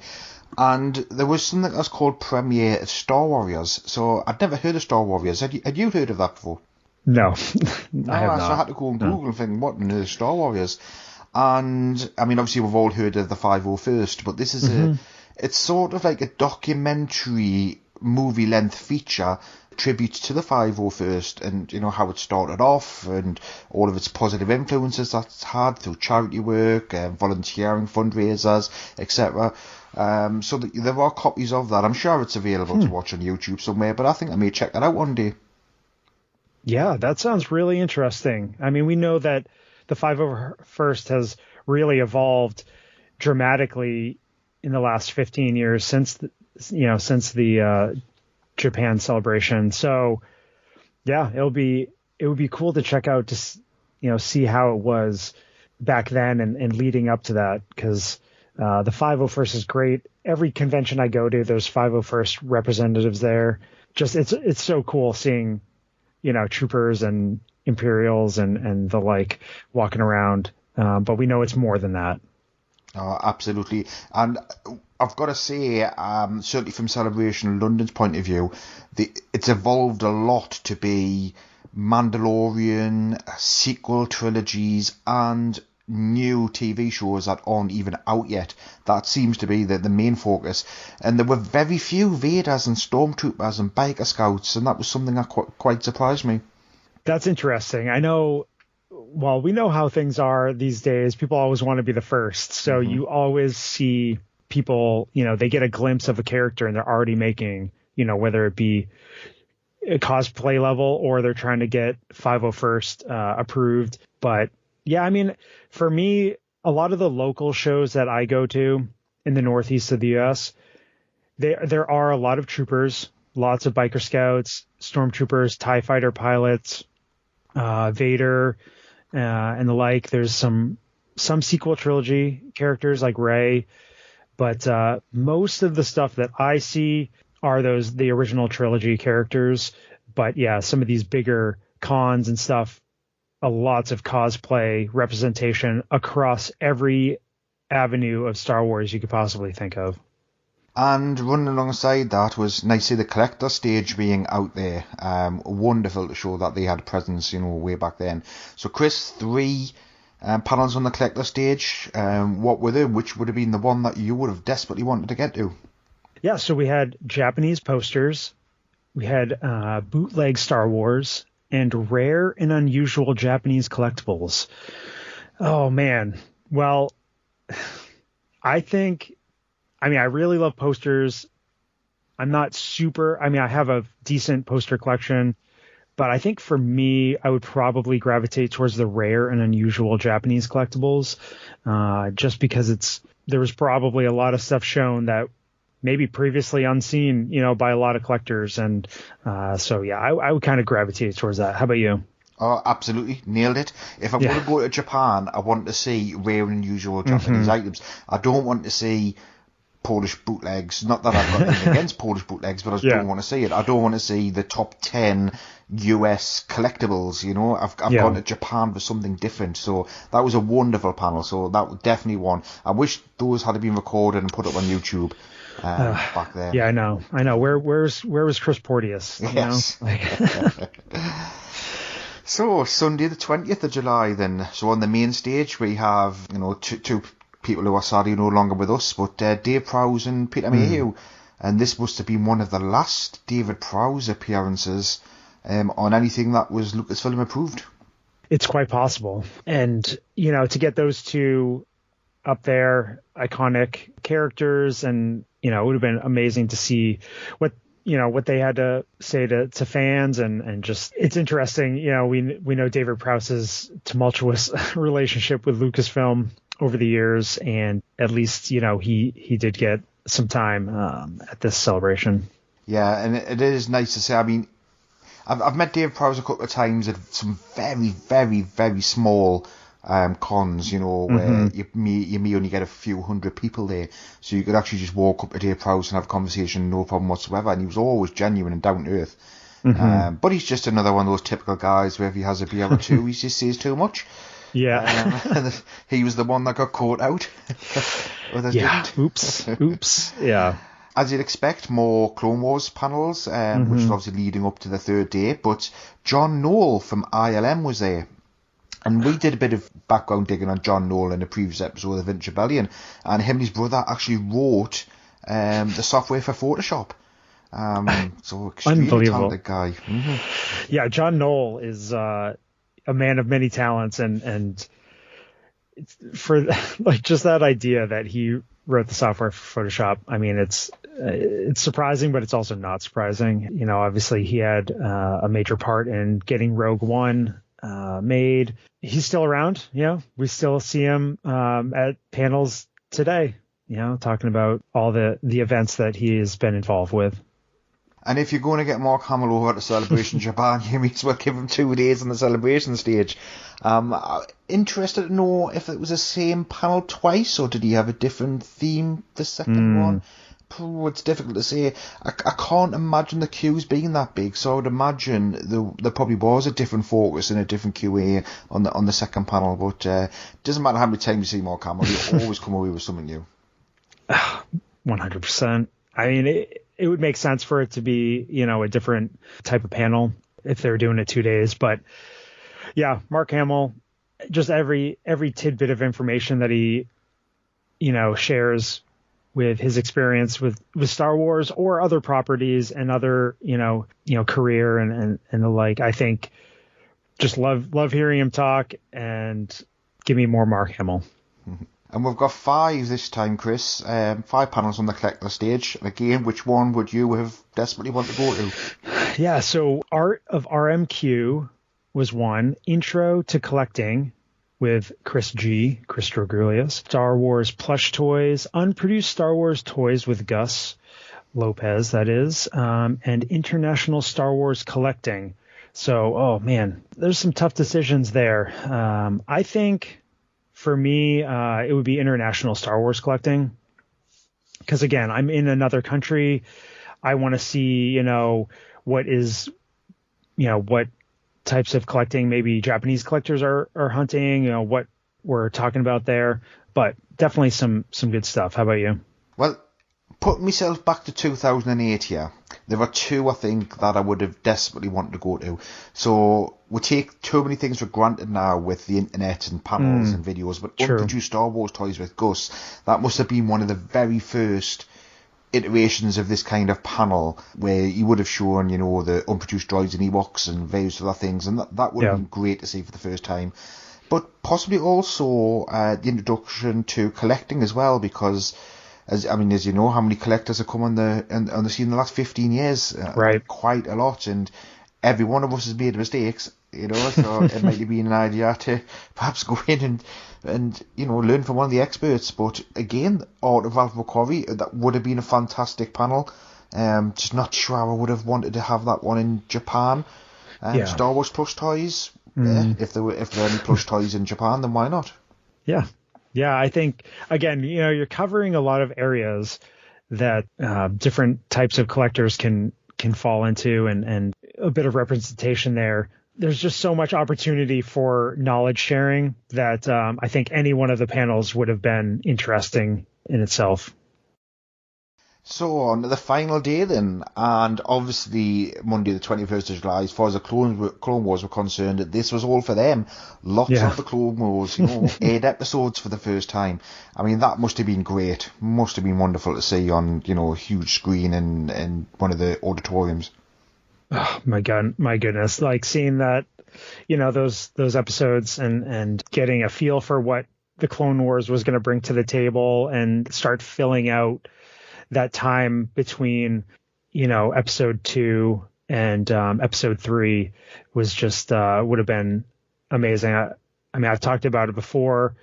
Speaker 4: And there was something that's called Premiere of Star Warriors. So I'd never heard of Star Warriors. Had you heard of that before?
Speaker 5: No,
Speaker 4: No,
Speaker 5: I have not.
Speaker 4: So I had to go on Google and think, what in the Star Warriors? And I mean, obviously we've all heard of the 501st, but this is it's sort of like a documentary movie length feature tribute to the 501st and how it started off and all of its positive influences that's had through charity work, volunteering, fundraisers, etc. So there are copies of that. I'm sure it's available to watch on YouTube somewhere, but I think I may check that out one day.
Speaker 5: Yeah, that sounds really interesting. I mean, we know that the 501st has really evolved dramatically in the last 15 years since the Japan celebration. So yeah, it would be cool to check out to see how it was back then and leading up to that, because the 501st is great. Every convention I go to, there's 501st representatives there. Just it's so cool seeing troopers and Imperials and the like walking around, but we know it's more than that.
Speaker 4: Oh, absolutely. And I've got to say, certainly from Celebration London's point of view, it's evolved a lot to be Mandalorian, sequel trilogies, and new TV shows that aren't even out yet. That seems to be the main focus. And there were very few Vaders and Stormtroopers and Biker Scouts, and that was something that quite surprised me.
Speaker 5: That's interesting. I know, well, we know how things are these days. People always want to be the first. So you always see people, they get a glimpse of a character and they're already making, whether it be a cosplay level or they're trying to get 501st approved. But yeah, I mean, for me, a lot of the local shows that I go to in the northeast of the US, there are a lot of troopers, lots of biker scouts, stormtroopers, TIE fighter pilots, Vader, and the like. There's some sequel trilogy characters like Rey, but most of the stuff that I see are the original trilogy characters. But yeah, some of these bigger cons and stuff, lots of cosplay representation across every avenue of Star Wars you could possibly think of.
Speaker 4: And running alongside that was nice to see the collector stage being out there. Wonderful to show that they had presence, way back then. So Chris, 3 panels on the collector stage. What were they? Which would have been the one that you would have desperately wanted to get to?
Speaker 5: Yeah, so we had Japanese posters, we had bootleg Star Wars, and rare and unusual Japanese collectibles. Oh man, well, I really love posters. I have a decent poster collection, But I think for me, I would probably gravitate towards the rare and unusual Japanese collectibles, just because there was probably a lot of stuff shown that maybe previously unseen, by a lot of collectors. And so, yeah, I would kind of gravitate towards that. How about you?
Speaker 4: Oh, absolutely. Nailed it. If I'm going to go to Japan, I want to see rare and unusual Japanese items. I don't want to see Polish bootlegs. Not that I've got anything against Polish bootlegs, but I just don't want to see it. I don't want to see the top 10 US collectibles, I've gone to Japan for something different. So that was a wonderful panel. So that was definitely one. I wish those had been recorded and put up on YouTube back then.
Speaker 5: Yeah, I know. Where was Chris Porteous?
Speaker 4: Yes. So, Sunday the 20th of July then. So on the main stage we have, two people who are sadly no longer with us, but Dave Prowse and Peter Mayhew. And this must have been one of the last David Prowse appearances on anything that was Lucasfilm approved.
Speaker 5: It's quite possible. And, to get those two up there, iconic characters, and, it would have been amazing to see what they had to say to fans, and just, it's interesting. We know David Prowse's tumultuous relationship with Lucasfilm over the years, and at least, he did get some time at this celebration.
Speaker 4: Yeah, and it is nice to say. I mean, I've met David Prowse a couple of times at some very, very, very small cons, where you may only get a few hundred people there, so you could actually just walk up to Dave Prowse and have a conversation, no problem whatsoever, and he was always genuine and down to earth. But he's just another one of those typical guys where if he has a beer or two, he just says too much.
Speaker 5: Yeah.
Speaker 4: He was the one that got caught out. Others didn't.
Speaker 5: Oops. Yeah.
Speaker 4: As you'd expect, more Clone Wars panels, which is obviously leading up to the third day, but John Knoll from ILM was there. And we did a bit of background digging on John Knoll in the previous episode of Vintage Rebellion, and him and his brother actually wrote the software for Photoshop. So extremely talented guy.
Speaker 5: Yeah, John Knoll is a man of many talents, and for like just that idea that he wrote the software for Photoshop, I mean, it's surprising, but it's also not surprising. Obviously he had a major part in getting Rogue One made. He's still around. We still see him at panels today, talking about all the events that he has been involved with.
Speaker 4: And if you're going to get Mark Hamill over to Celebration Japan, you may as well give him 2 days on the celebration stage. Interested to know if it was the same panel twice, or did he have a different theme the second one? It's difficult to say. I can't imagine the queues being that big, so I would imagine there probably was a different focus and a different QA on the second panel, but doesn't matter how many times you see Mark Hamill, you always come away with something new.
Speaker 5: 100%. I mean, it would make sense for it to be, a different type of panel if they were doing it 2 days. But yeah, Mark Hamill, just every tidbit of information that he, shares with his experience with Star Wars or other properties and other, career and the like. I think just love hearing him talk, and give me more Mark Hamill.
Speaker 4: And we've got 5 this time, Chris. 5 panels on the collector stage. And again, which one would you have desperately want to go to?
Speaker 5: Yeah, so Art of RMQ was one. Intro to Collecting with Chris Drogoulias. Star Wars plush toys, unproduced Star Wars toys with Gus Lopez, that is, and International Star Wars Collecting. So, oh man, there's some tough decisions there. I think for me, it would be International Star Wars Collecting, because again, I'm in another country. I want to see, what types of collecting maybe Japanese collectors are hunting, what we're talking about there, but definitely some good stuff. How about you?
Speaker 4: Well, put myself back to 2008 here. There are 2 I think that I would have desperately wanted to go to. So we take too many things for granted now with the internet and panels and videos, but unproduced Star Wars toys with Gus, that must have been one of the very first iterations of this kind of panel where you would have shown, the unproduced droids and Ewoks and various other things, and that would have been great to see for the first time. But possibly also the introduction to collecting as well, because as you know, how many collectors have come on the scene in the last 15 years,
Speaker 5: right?
Speaker 4: Quite a lot, and every one of us has made mistakes, so it might have been an idea to perhaps go in and learn from one of the experts. But again, Art of Alpha Quarry, that would have been a fantastic panel. Just not sure I would have wanted to have that one in Japan. Star Wars plush toys, if there are any plush toys in Japan, then why not?
Speaker 5: Yeah, I think, again, you're covering a lot of areas that different types of collectors can fall into, and a bit of representation there. There's just so much opportunity for knowledge sharing that I think any one of the panels would have been interesting in itself.
Speaker 4: So on to the final day then, and obviously Monday the 21st of July, as far as the Clone Wars were concerned, this was all for them. Lots of the Clone Wars, 8 episodes for the first time. I mean, that must have been great. Must have been wonderful to see on, a huge screen in one of the auditoriums.
Speaker 5: Oh my goodness. Like seeing that, those episodes and getting a feel for what the Clone Wars was going to bring to the table and start filling out that time between, episode 2 and episode 3 was just would have been amazing. I mean, I've talked about it before.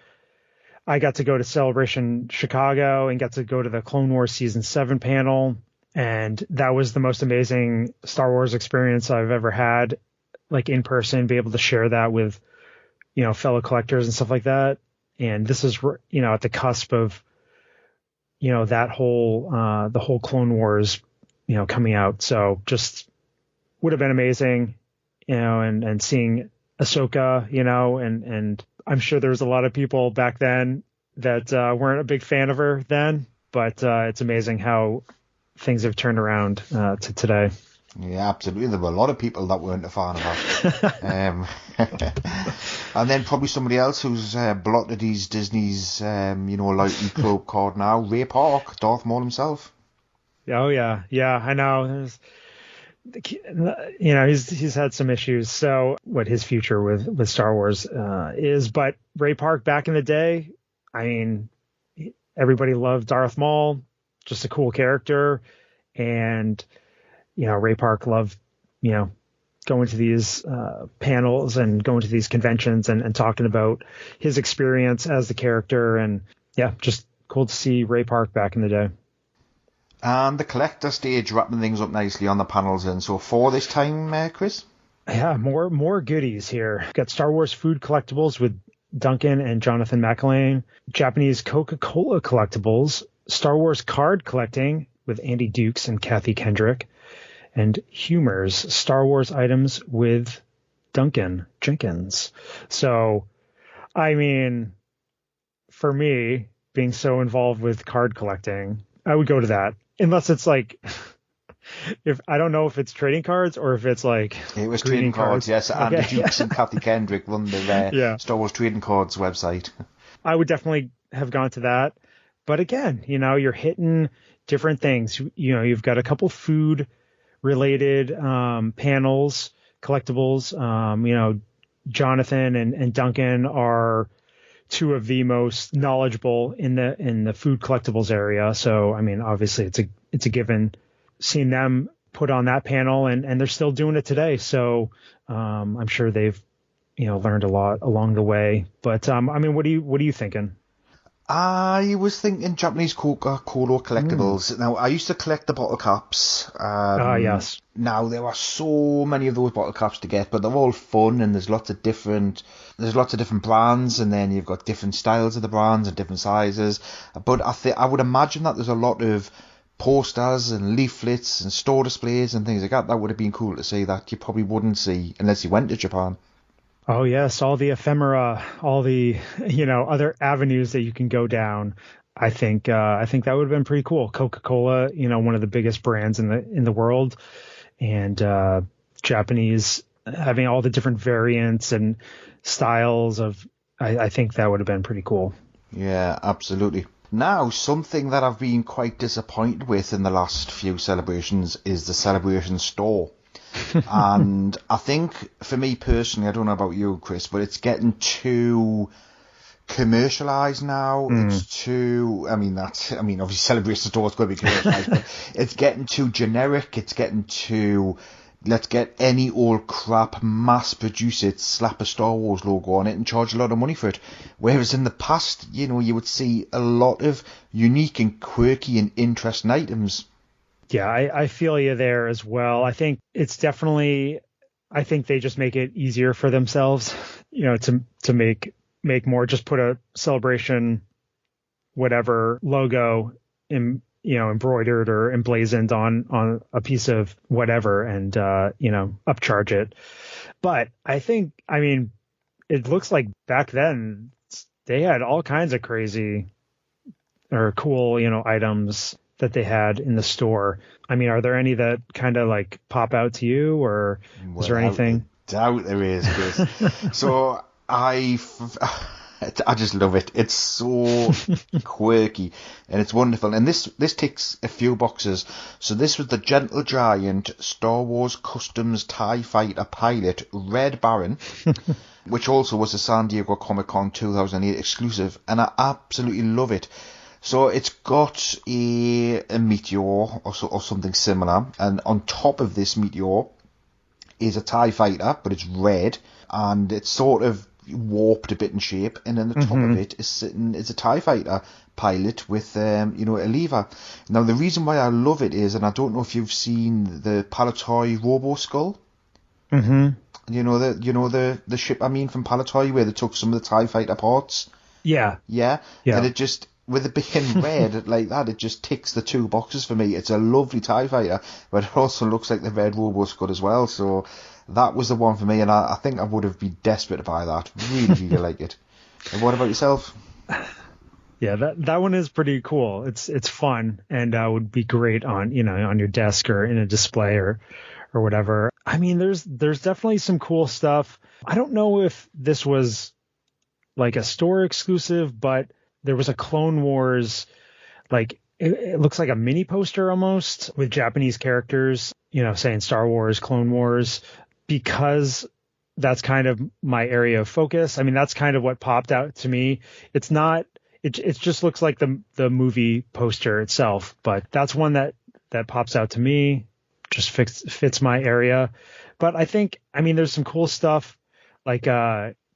Speaker 5: I got to go to Celebration Chicago and got to go to the Clone Wars Season 7 panel, and that was the most amazing Star Wars experience I've ever had, like in person, be able to share that with, fellow collectors and stuff like that. And this is, at the cusp of, that whole, the whole Clone Wars, coming out. So just would have been amazing, and seeing Ahsoka, and I'm sure there was a lot of people back then that weren't a big fan of her then, but it's amazing how things have turned around to today.
Speaker 4: Yeah, absolutely. There were a lot of people that weren't a fan of her. And then probably somebody else who's blotted his Disney's, loyalty club card now, Ray Park, Darth Maul himself.
Speaker 5: Oh, yeah. Yeah, I know. He's had some issues. So what his future with Star Wars is. But Ray Park back in the day, I mean, everybody loved Darth Maul, just a cool character. And Ray Park loved, going to these panels and going to these conventions and talking about his experience as the character. And yeah, just cool to see Ray Park back in the day.
Speaker 4: And the collector stage wrapping things up nicely on the panels. And so for this time, Chris?
Speaker 5: Yeah, more goodies here. Got Star Wars food collectibles with Duncan and Jonathan McElwain, Japanese Coca-Cola collectibles, Star Wars card collecting with Andy Dukes and Kathy Kendrick, and Humor's Star Wars items with Duncan Jenkins. So, I mean, for me, being so involved with card collecting, I would go to that. Unless it's like, I don't know if it's trading cards or if it's like...
Speaker 4: It was trading cards, yes. Andy Dukes and Kathy Kendrick run the Star Wars trading cards website. I
Speaker 5: would definitely have gone to that. But again, you're hitting different things. You've got a couple food related panels, collectibles. Jonathan and Duncan are two of the most knowledgeable in the food collectibles area. So I mean, obviously it's a given. Seeing them put on that panel and they're still doing it today. So I'm sure they've learned a lot along the way. But I mean, what are you thinking?
Speaker 4: I was thinking Japanese Coca-Cola collectibles. Now, I used to collect the bottle caps.
Speaker 5: Yes.
Speaker 4: Now, there are so many of those bottle caps to get, but they're all fun, and there's lots of different brands, and then you've got different styles of the brands and different sizes. But I would imagine that there's a lot of posters and leaflets and store displays and things like that. That would have been cool to see that you probably wouldn't see unless you went to Japan.
Speaker 5: Oh yes, all the ephemera, all the other avenues that you can go down. I think that would have been pretty cool. Coca-Cola, one of the biggest brands in the world, and Japanese, having all the different variants and styles of. I think that would have been pretty cool.
Speaker 4: Yeah, absolutely. Now, something that I've been quite disappointed with in the last few celebrations is the Celebration store. And I think, for me personally, I don't know about you, Chris, but it's getting too commercialised now. It's too, obviously Celebration Store is going to be commercialised, but it's getting too generic. It's getting too let's get any old crap, mass produce it, slap a Star Wars logo on it and charge a lot of money for it. Whereas in the past, you know, you would see a lot of unique and quirky and interesting items.
Speaker 5: Yeah, I feel you there as well. I think it's definitely, I think they just make it easier for themselves, you know, to make more, just put a Celebration whatever logo in, you know, embroidered or emblazoned on a piece of whatever and, you know, upcharge it. But I think, I mean, it looks like back then they had all kinds of crazy or cool, you know, items that they had in the store. I mean, are there any that kind of like pop out to you, or is there anything?
Speaker 4: Doubt there is, Chris. So I just love it. It's so quirky and it's wonderful. And this ticks a few boxes. So this was the Gentle Giant Star Wars Customs TIE Fighter Pilot Red Baron, which also was a San Diego Comic-Con 2008 exclusive, and I absolutely love it. So it's got a meteor or something similar, and on top of this meteor is a TIE Fighter, but it's red, and it's sort of warped a bit in shape, and then the top of it is a TIE Fighter pilot with you know, a lever. Now the reason why I love it is, and I don't know if you've seen the Palatoy Robo Skull. You know the ship, I mean, from Palatoy, where they took some of the TIE Fighter parts. Yeah. And it just, with it being red like that, it just ticks the two boxes for me. It's a lovely TIE Fighter, but it also looks like the red Robo Skull as well. So that was the one for me, and I think I would have been desperate to buy that. Really like it. And what about yourself?
Speaker 5: Yeah, that one is pretty cool. It's fun, and would be great on, you know, on your desk or in a display or whatever. I mean, there's definitely some cool stuff. I don't know if this was like a store exclusive, but there was a Clone Wars, like it looks like a mini poster almost with Japanese characters, you know, saying Star Wars, Clone Wars, because that's kind of my area of focus. I mean, that's kind of what popped out to me. It's not, it just looks like the movie poster itself, but that's one that pops out to me, just fits my area. But I think, I mean, there's some cool stuff like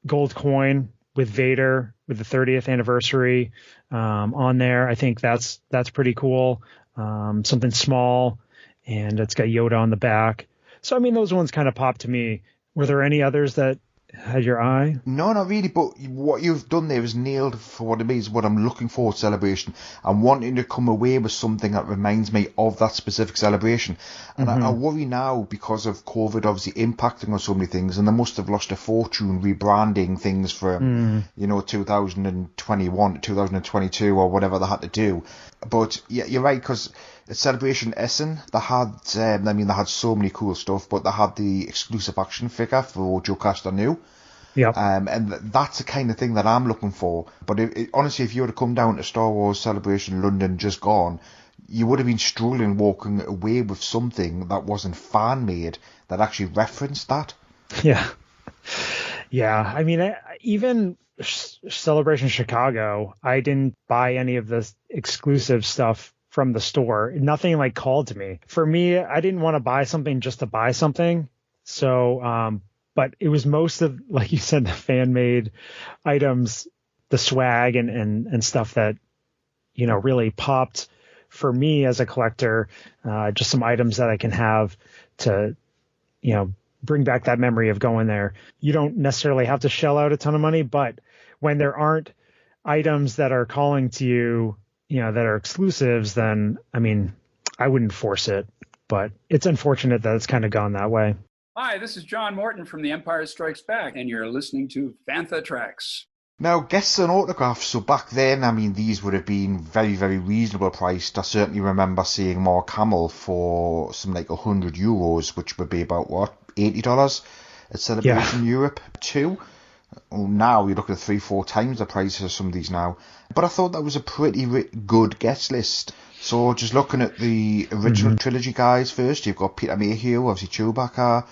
Speaker 5: gold coin with Vader with the 30th anniversary on there. I think that's pretty cool. Something small, and it's got Yoda on the back. So, I mean, those ones kind of popped to me. Were there any others that had your eye?
Speaker 4: No, not really, but what you've done there is nailed for what it is, what I'm looking for at Celebration. I'm wanting to come away with something that reminds me of that specific celebration. And I worry now, because of COVID obviously impacting on so many things, and they must have lost a fortune rebranding things from, you know, 2021 to 2022 or whatever they had to do. But yeah, you're right, because at Celebration Essen, they had, I mean, they had so many cool stuff, but they had the exclusive action figure for Joe Castanew.
Speaker 5: Yeah.
Speaker 4: And that's the kind of thing that I'm looking for. But honestly, if you were to come down to Star Wars Celebration London just gone, you would have been struggling walking away with something that wasn't fan-made, that actually referenced that.
Speaker 5: Yeah. I mean, even Celebration Chicago, I didn't buy any of the exclusive stuff from the store. Nothing like called to me. For me, I didn't want to buy something just to buy something. So, but it was most of, like you said, the fan-made items, the swag and stuff that, you know, really popped for me as a collector. Just some items that I can have to, you know, bring back that memory of going there. You don't necessarily have to shell out a ton of money, but when there aren't items that are calling to you, you know, that are exclusives, then, I mean, I wouldn't force it, but it's unfortunate that it's kind of gone that way.
Speaker 6: Hi, this is John Morton from The Empire Strikes Back, and you're listening to Fantha Tracks.
Speaker 4: Now, guests and autographs, so back then, I mean, these would have been very, very reasonable priced. I certainly remember seeing Mark Hamill for some like €100, which would be about, what, $80 at Celebration Europe too. Well, now you're looking at 3-4 times the price of some of these now. But I thought that was a pretty good guest list. So just looking at the original trilogy guys first, you've got Peter Mayhew, obviously Chewbacca.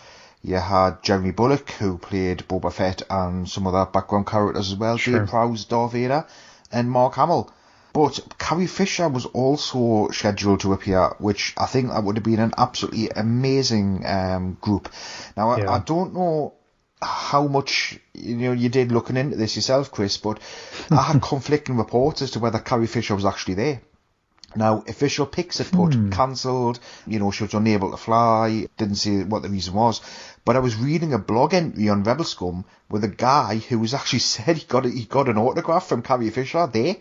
Speaker 4: You had Jeremy Bulloch, who played Boba Fett and some other background characters as well. Sure. Dave Prowse, Darth Vader, and Mark Hamill. But Carrie Fisher was also scheduled to appear, which I think that would have been an absolutely amazing group. Now, I don't know how much you did looking into this yourself, Chris, but I had conflicting reports as to whether Carrie Fisher was actually there. Now, official pics had put cancelled, she was unable to fly, didn't say what the reason was. But I was reading a blog entry on Rebel Scum with a guy who was actually said he got an autograph from Carrie Fisher there.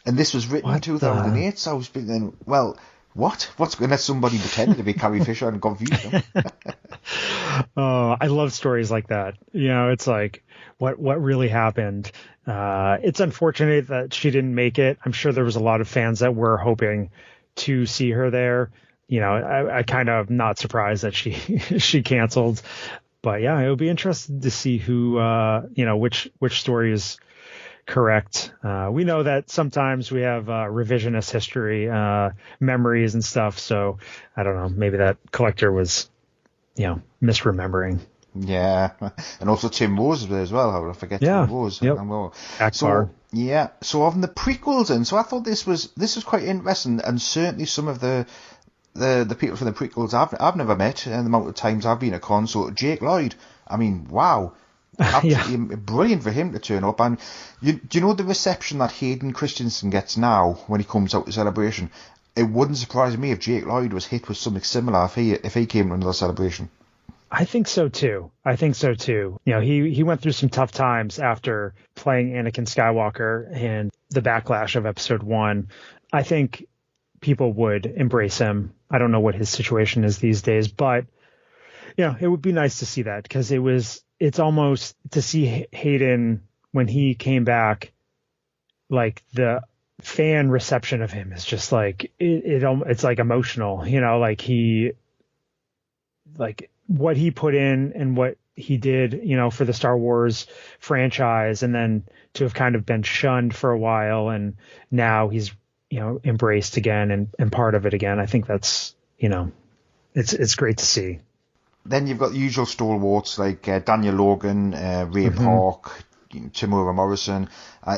Speaker 4: And this was written in 2008, so I was thinking, well, what? What's going to let somebody pretend to be Carrie Fisher and confuse them?
Speaker 5: Oh, I love stories like that. It's like, what really happened? It's unfortunate that she didn't make it. I'm sure there was a lot of fans that were hoping to see her there. I kind of not surprised that she canceled. But yeah, it'll be interesting to see who, which story is correct. We know that sometimes we have revisionist history, memories and stuff. So I don't know, maybe that collector was, misremembering.
Speaker 4: Yeah, and also Tim Rose was there as well. How would I forget Tim Rose?
Speaker 5: Yep.
Speaker 4: So on the prequels, and so I thought this was quite interesting, and certainly some of the people from the prequels I've never met, and the amount of times I've been at con. So Jake Lloyd, I mean, wow. Absolutely brilliant for him to turn up. And do you know the reception that Hayden Christensen gets now when he comes out to Celebration? It wouldn't surprise me if Jake Lloyd was hit with something similar if he came to another Celebration.
Speaker 5: I think so too. He went through some tough times after playing Anakin Skywalker and the backlash of Episode 1. I think people would embrace him. I don't know what his situation is these days, but it would be nice to see that, because it's almost to see Hayden when he came back, like the fan reception of him is just like, it's like emotional, like what he put in and what he did, for the Star Wars franchise, and then to have kind of been shunned for a while, and now he's, embraced again and part of it again. I think that's, it's great to see.
Speaker 4: Then you've got the usual stalwarts like Daniel Logan, Ray Park, Tamura Morrison.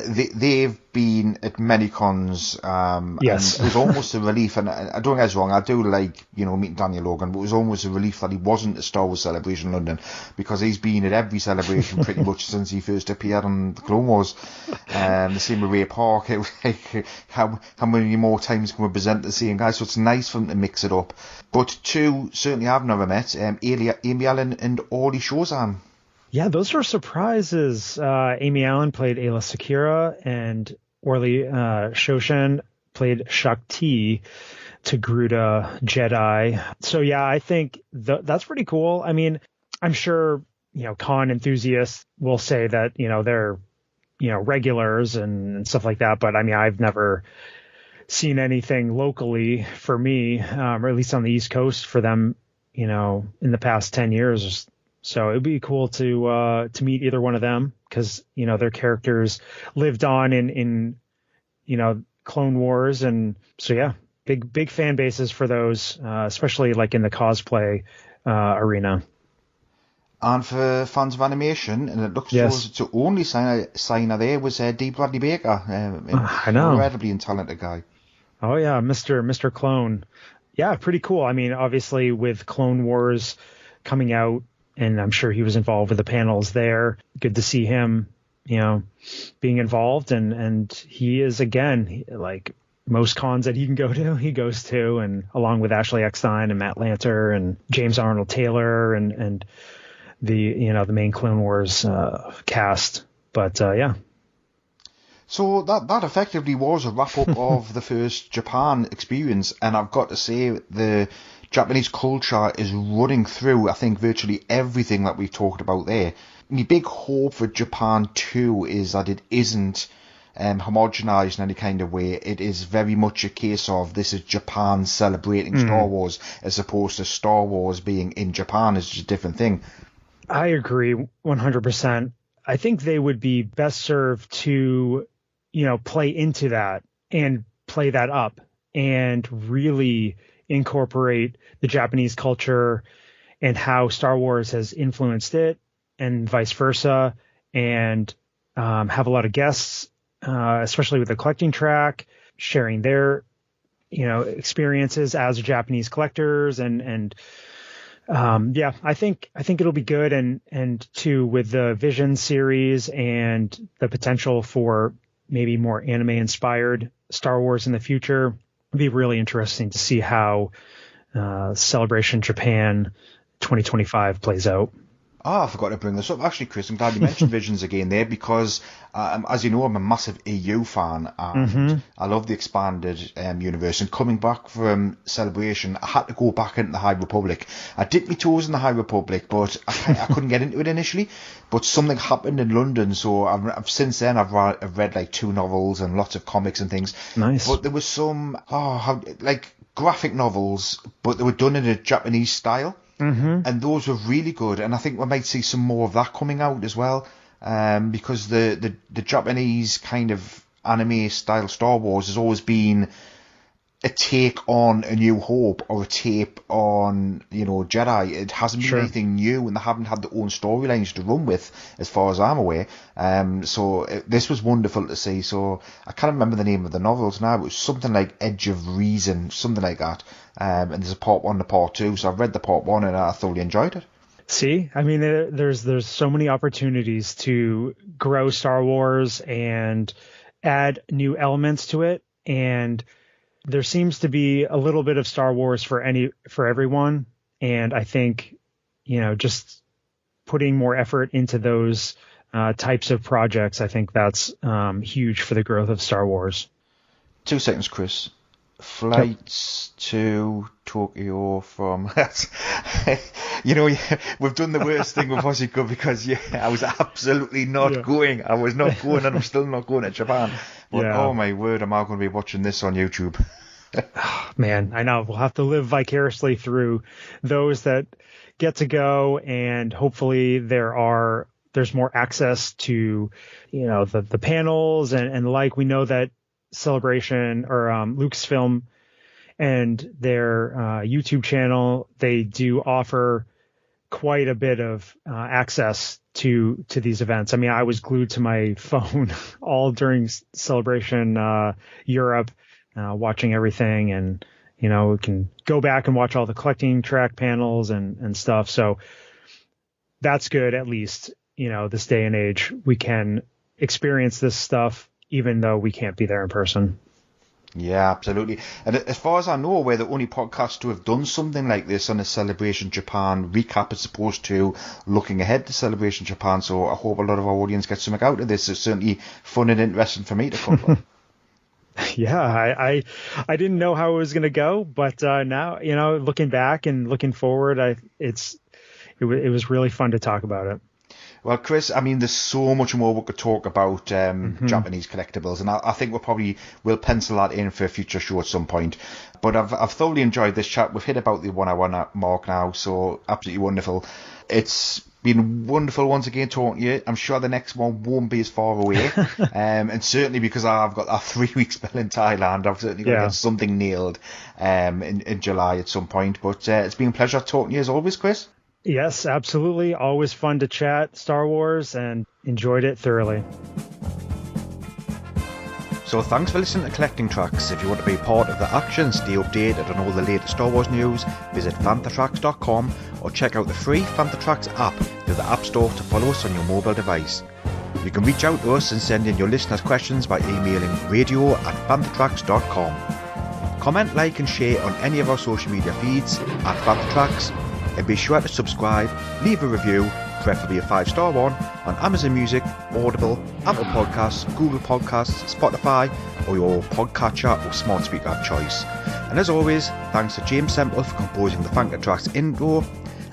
Speaker 4: They've been at many cons.
Speaker 5: Yes.
Speaker 4: And it was almost a relief, and I don't get us wrong, I do like, meeting Daniel Logan, but it was almost a relief that he wasn't at Star Wars Celebration in London, because he's been at every celebration pretty much since he first appeared on the Clone Wars. The same with Ray Park. It was like, how many more times can we present the same guy? So it's nice for him to mix it up. But two certainly I've never met, Amy Allen and Orly Shozan.
Speaker 5: Yeah, those are surprises. Amy Allen played Ayla Secura, and Orly Shoshan played Shakti, Togruta Jedi. So yeah, I think that's pretty cool. I mean, I'm sure, con enthusiasts will say that, they're, regulars and stuff like that. But I mean, I've never seen anything locally for me, or at least on the East Coast for them, in the past 10 years. So it'd be cool to meet either one of them, because, their characters lived on in Clone Wars. And so, yeah, big fan bases for those, especially like in the cosplay arena.
Speaker 4: And for fans of animation, and it looks to only signer there was D. Bradley Baker.
Speaker 5: I know.
Speaker 4: Incredibly talented guy.
Speaker 5: Oh, yeah, Mr. Clone. Yeah, pretty cool. I mean, obviously with Clone Wars coming out, and I'm sure he was involved with the panels there. Good to see him, being involved. And he is, again, like most cons that he can go to, he goes to, and along with Ashley Eckstein and Matt Lanter and James Arnold Taylor and the, the main Clone Wars cast. But, yeah.
Speaker 4: So that effectively was a wrap-up of the first Japan experience. And I've got to say, the Japanese culture is running through, I think, virtually everything that we've talked about there. My big hope for Japan too is that it isn't homogenized in any kind of way. It is very much a case of this is Japan celebrating Star Wars, as opposed to Star Wars being in Japan is just a different thing.
Speaker 5: I agree 100%. I think they would be best served to, play into that and play that up and really incorporate the Japanese culture and how Star Wars has influenced it, and vice versa, and have a lot of guests, especially with the collecting track, sharing their, experiences as Japanese collectors and I think it'll be good. And too, with the Vision series and the potential for maybe more anime inspired Star Wars in the future, it'd be really interesting to see how Celebration Japan 2025 plays out.
Speaker 4: Oh, I forgot to bring this up. Actually, Chris, I'm glad you mentioned Visions again there, because, as you know, I'm a massive EU fan, and I love the expanded universe. And coming back from Celebration, I had to go back into the High Republic. I dipped my toes in the High Republic, but I couldn't get into it initially. But something happened in London, so I've since then I've read like 2 novels and lots of comics and things.
Speaker 5: Nice.
Speaker 4: But there was some graphic novels, but they were done in a Japanese style. And those were really good, and I think we might see some more of that coming out as well, because the Japanese kind of anime style Star Wars has always been a take on A New Hope or a take on Jedi. It hasn't been anything new, and they haven't had their own storylines to run with, as far as I'm aware. So this was wonderful to see. So I can't remember the name of the novels now. It was something like Edge of Reason, something like that. And there's a part 1 and a part 2. So I've read the part 1 and I thoroughly enjoyed it.
Speaker 5: See, I mean, there's so many opportunities to grow Star Wars and add new elements to it, and there seems to be a little bit of Star Wars for everyone. And I think, just putting more effort into those types of projects, I think that's huge for the growth of Star Wars.
Speaker 4: 2 seconds, Chris. Flights to Tokyo from... we've done the worst thing with Hutchinson, because I was absolutely not going. I was not going, and I'm still not going to Japan. But oh my word, am I going to be watching this on YouTube?
Speaker 5: Man, I know. We'll have to live vicariously through those that get to go, and hopefully there's more access to, the panels and like. We know that Celebration or Lucasfilm and their YouTube channel, they do offer quite a bit of access to these events. I mean, I was glued to my phone all during Celebration Europe, watching everything, and we can go back and watch all the collecting track panels and stuff. So that's good. At least this day and age, we can experience this stuff even though we can't be there in person.
Speaker 4: Yeah, absolutely. And as far as I know, we're the only podcast to have done something like this on a Celebration Japan recap, as opposed to looking ahead to Celebration Japan. So I hope a lot of our audience gets something out of this. It's certainly fun and interesting for me to cover.
Speaker 5: Yeah, I didn't know how it was going to go, but now, looking back and looking forward, it was really fun to talk about it.
Speaker 4: Well, Chris, I mean, there's so much more we could talk about Japanese collectibles, and I think we'll pencil that in for a future show at some point. But I've thoroughly enjoyed this chat. We've hit about the 1 hour mark now, so absolutely wonderful. It's been wonderful once again talking to you. I'm sure the next one won't be as far away, and certainly because I've got a 3-week spell in Thailand, I've certainly got to get something nailed in July at some point. But it's been a pleasure talking to you as always, Chris.
Speaker 5: Yes, absolutely. Always fun to chat Star Wars, and enjoyed it thoroughly.
Speaker 4: So thanks for listening to Collecting Tracks. If you want to be part of the action, stay updated on all the latest Star Wars news, visit fanthatracks.com or check out the free Fantha Tracks app through the App Store to follow us on your mobile device. You can reach out to us and send in your listeners' questions by emailing radio@fanthatracks.com. Comment, like and share on any of our social media feeds @FanthaTracks. And be sure to subscribe, leave a review, preferably a 5-star one, on Amazon Music, Audible, Apple Podcasts, Google Podcasts, Spotify, or your podcatcher or smart speaker of choice. And as always, thanks to James Semple for composing the Fantha Tracks intro,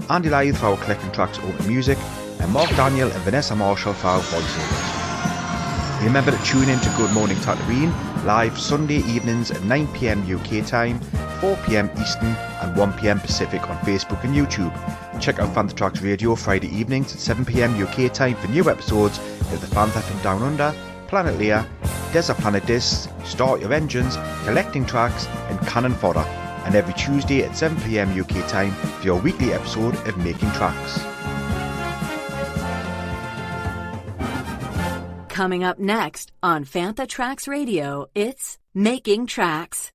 Speaker 4: Andy Lythe for our Collecting Tracks open music, and Mark Daniel and Vanessa Marshall for our voiceovers. Remember to tune in to Good Morning Tatooine, live Sunday evenings at 9 PM UK time, 4 PM Eastern and 1 PM Pacific on Facebook and YouTube. Check out Fantha Tracks Radio Friday evenings at 7 PM UK time for new episodes of The Fantha from Down Under, Planet Leia, Desert Planet Discs, Start Your Engines, Collecting Tracks and Cannon Fodder, and every Tuesday at 7 PM UK time for your weekly episode of Making Tracks.
Speaker 7: Coming up next on Fantha Tracks Radio, it's Making Tracks.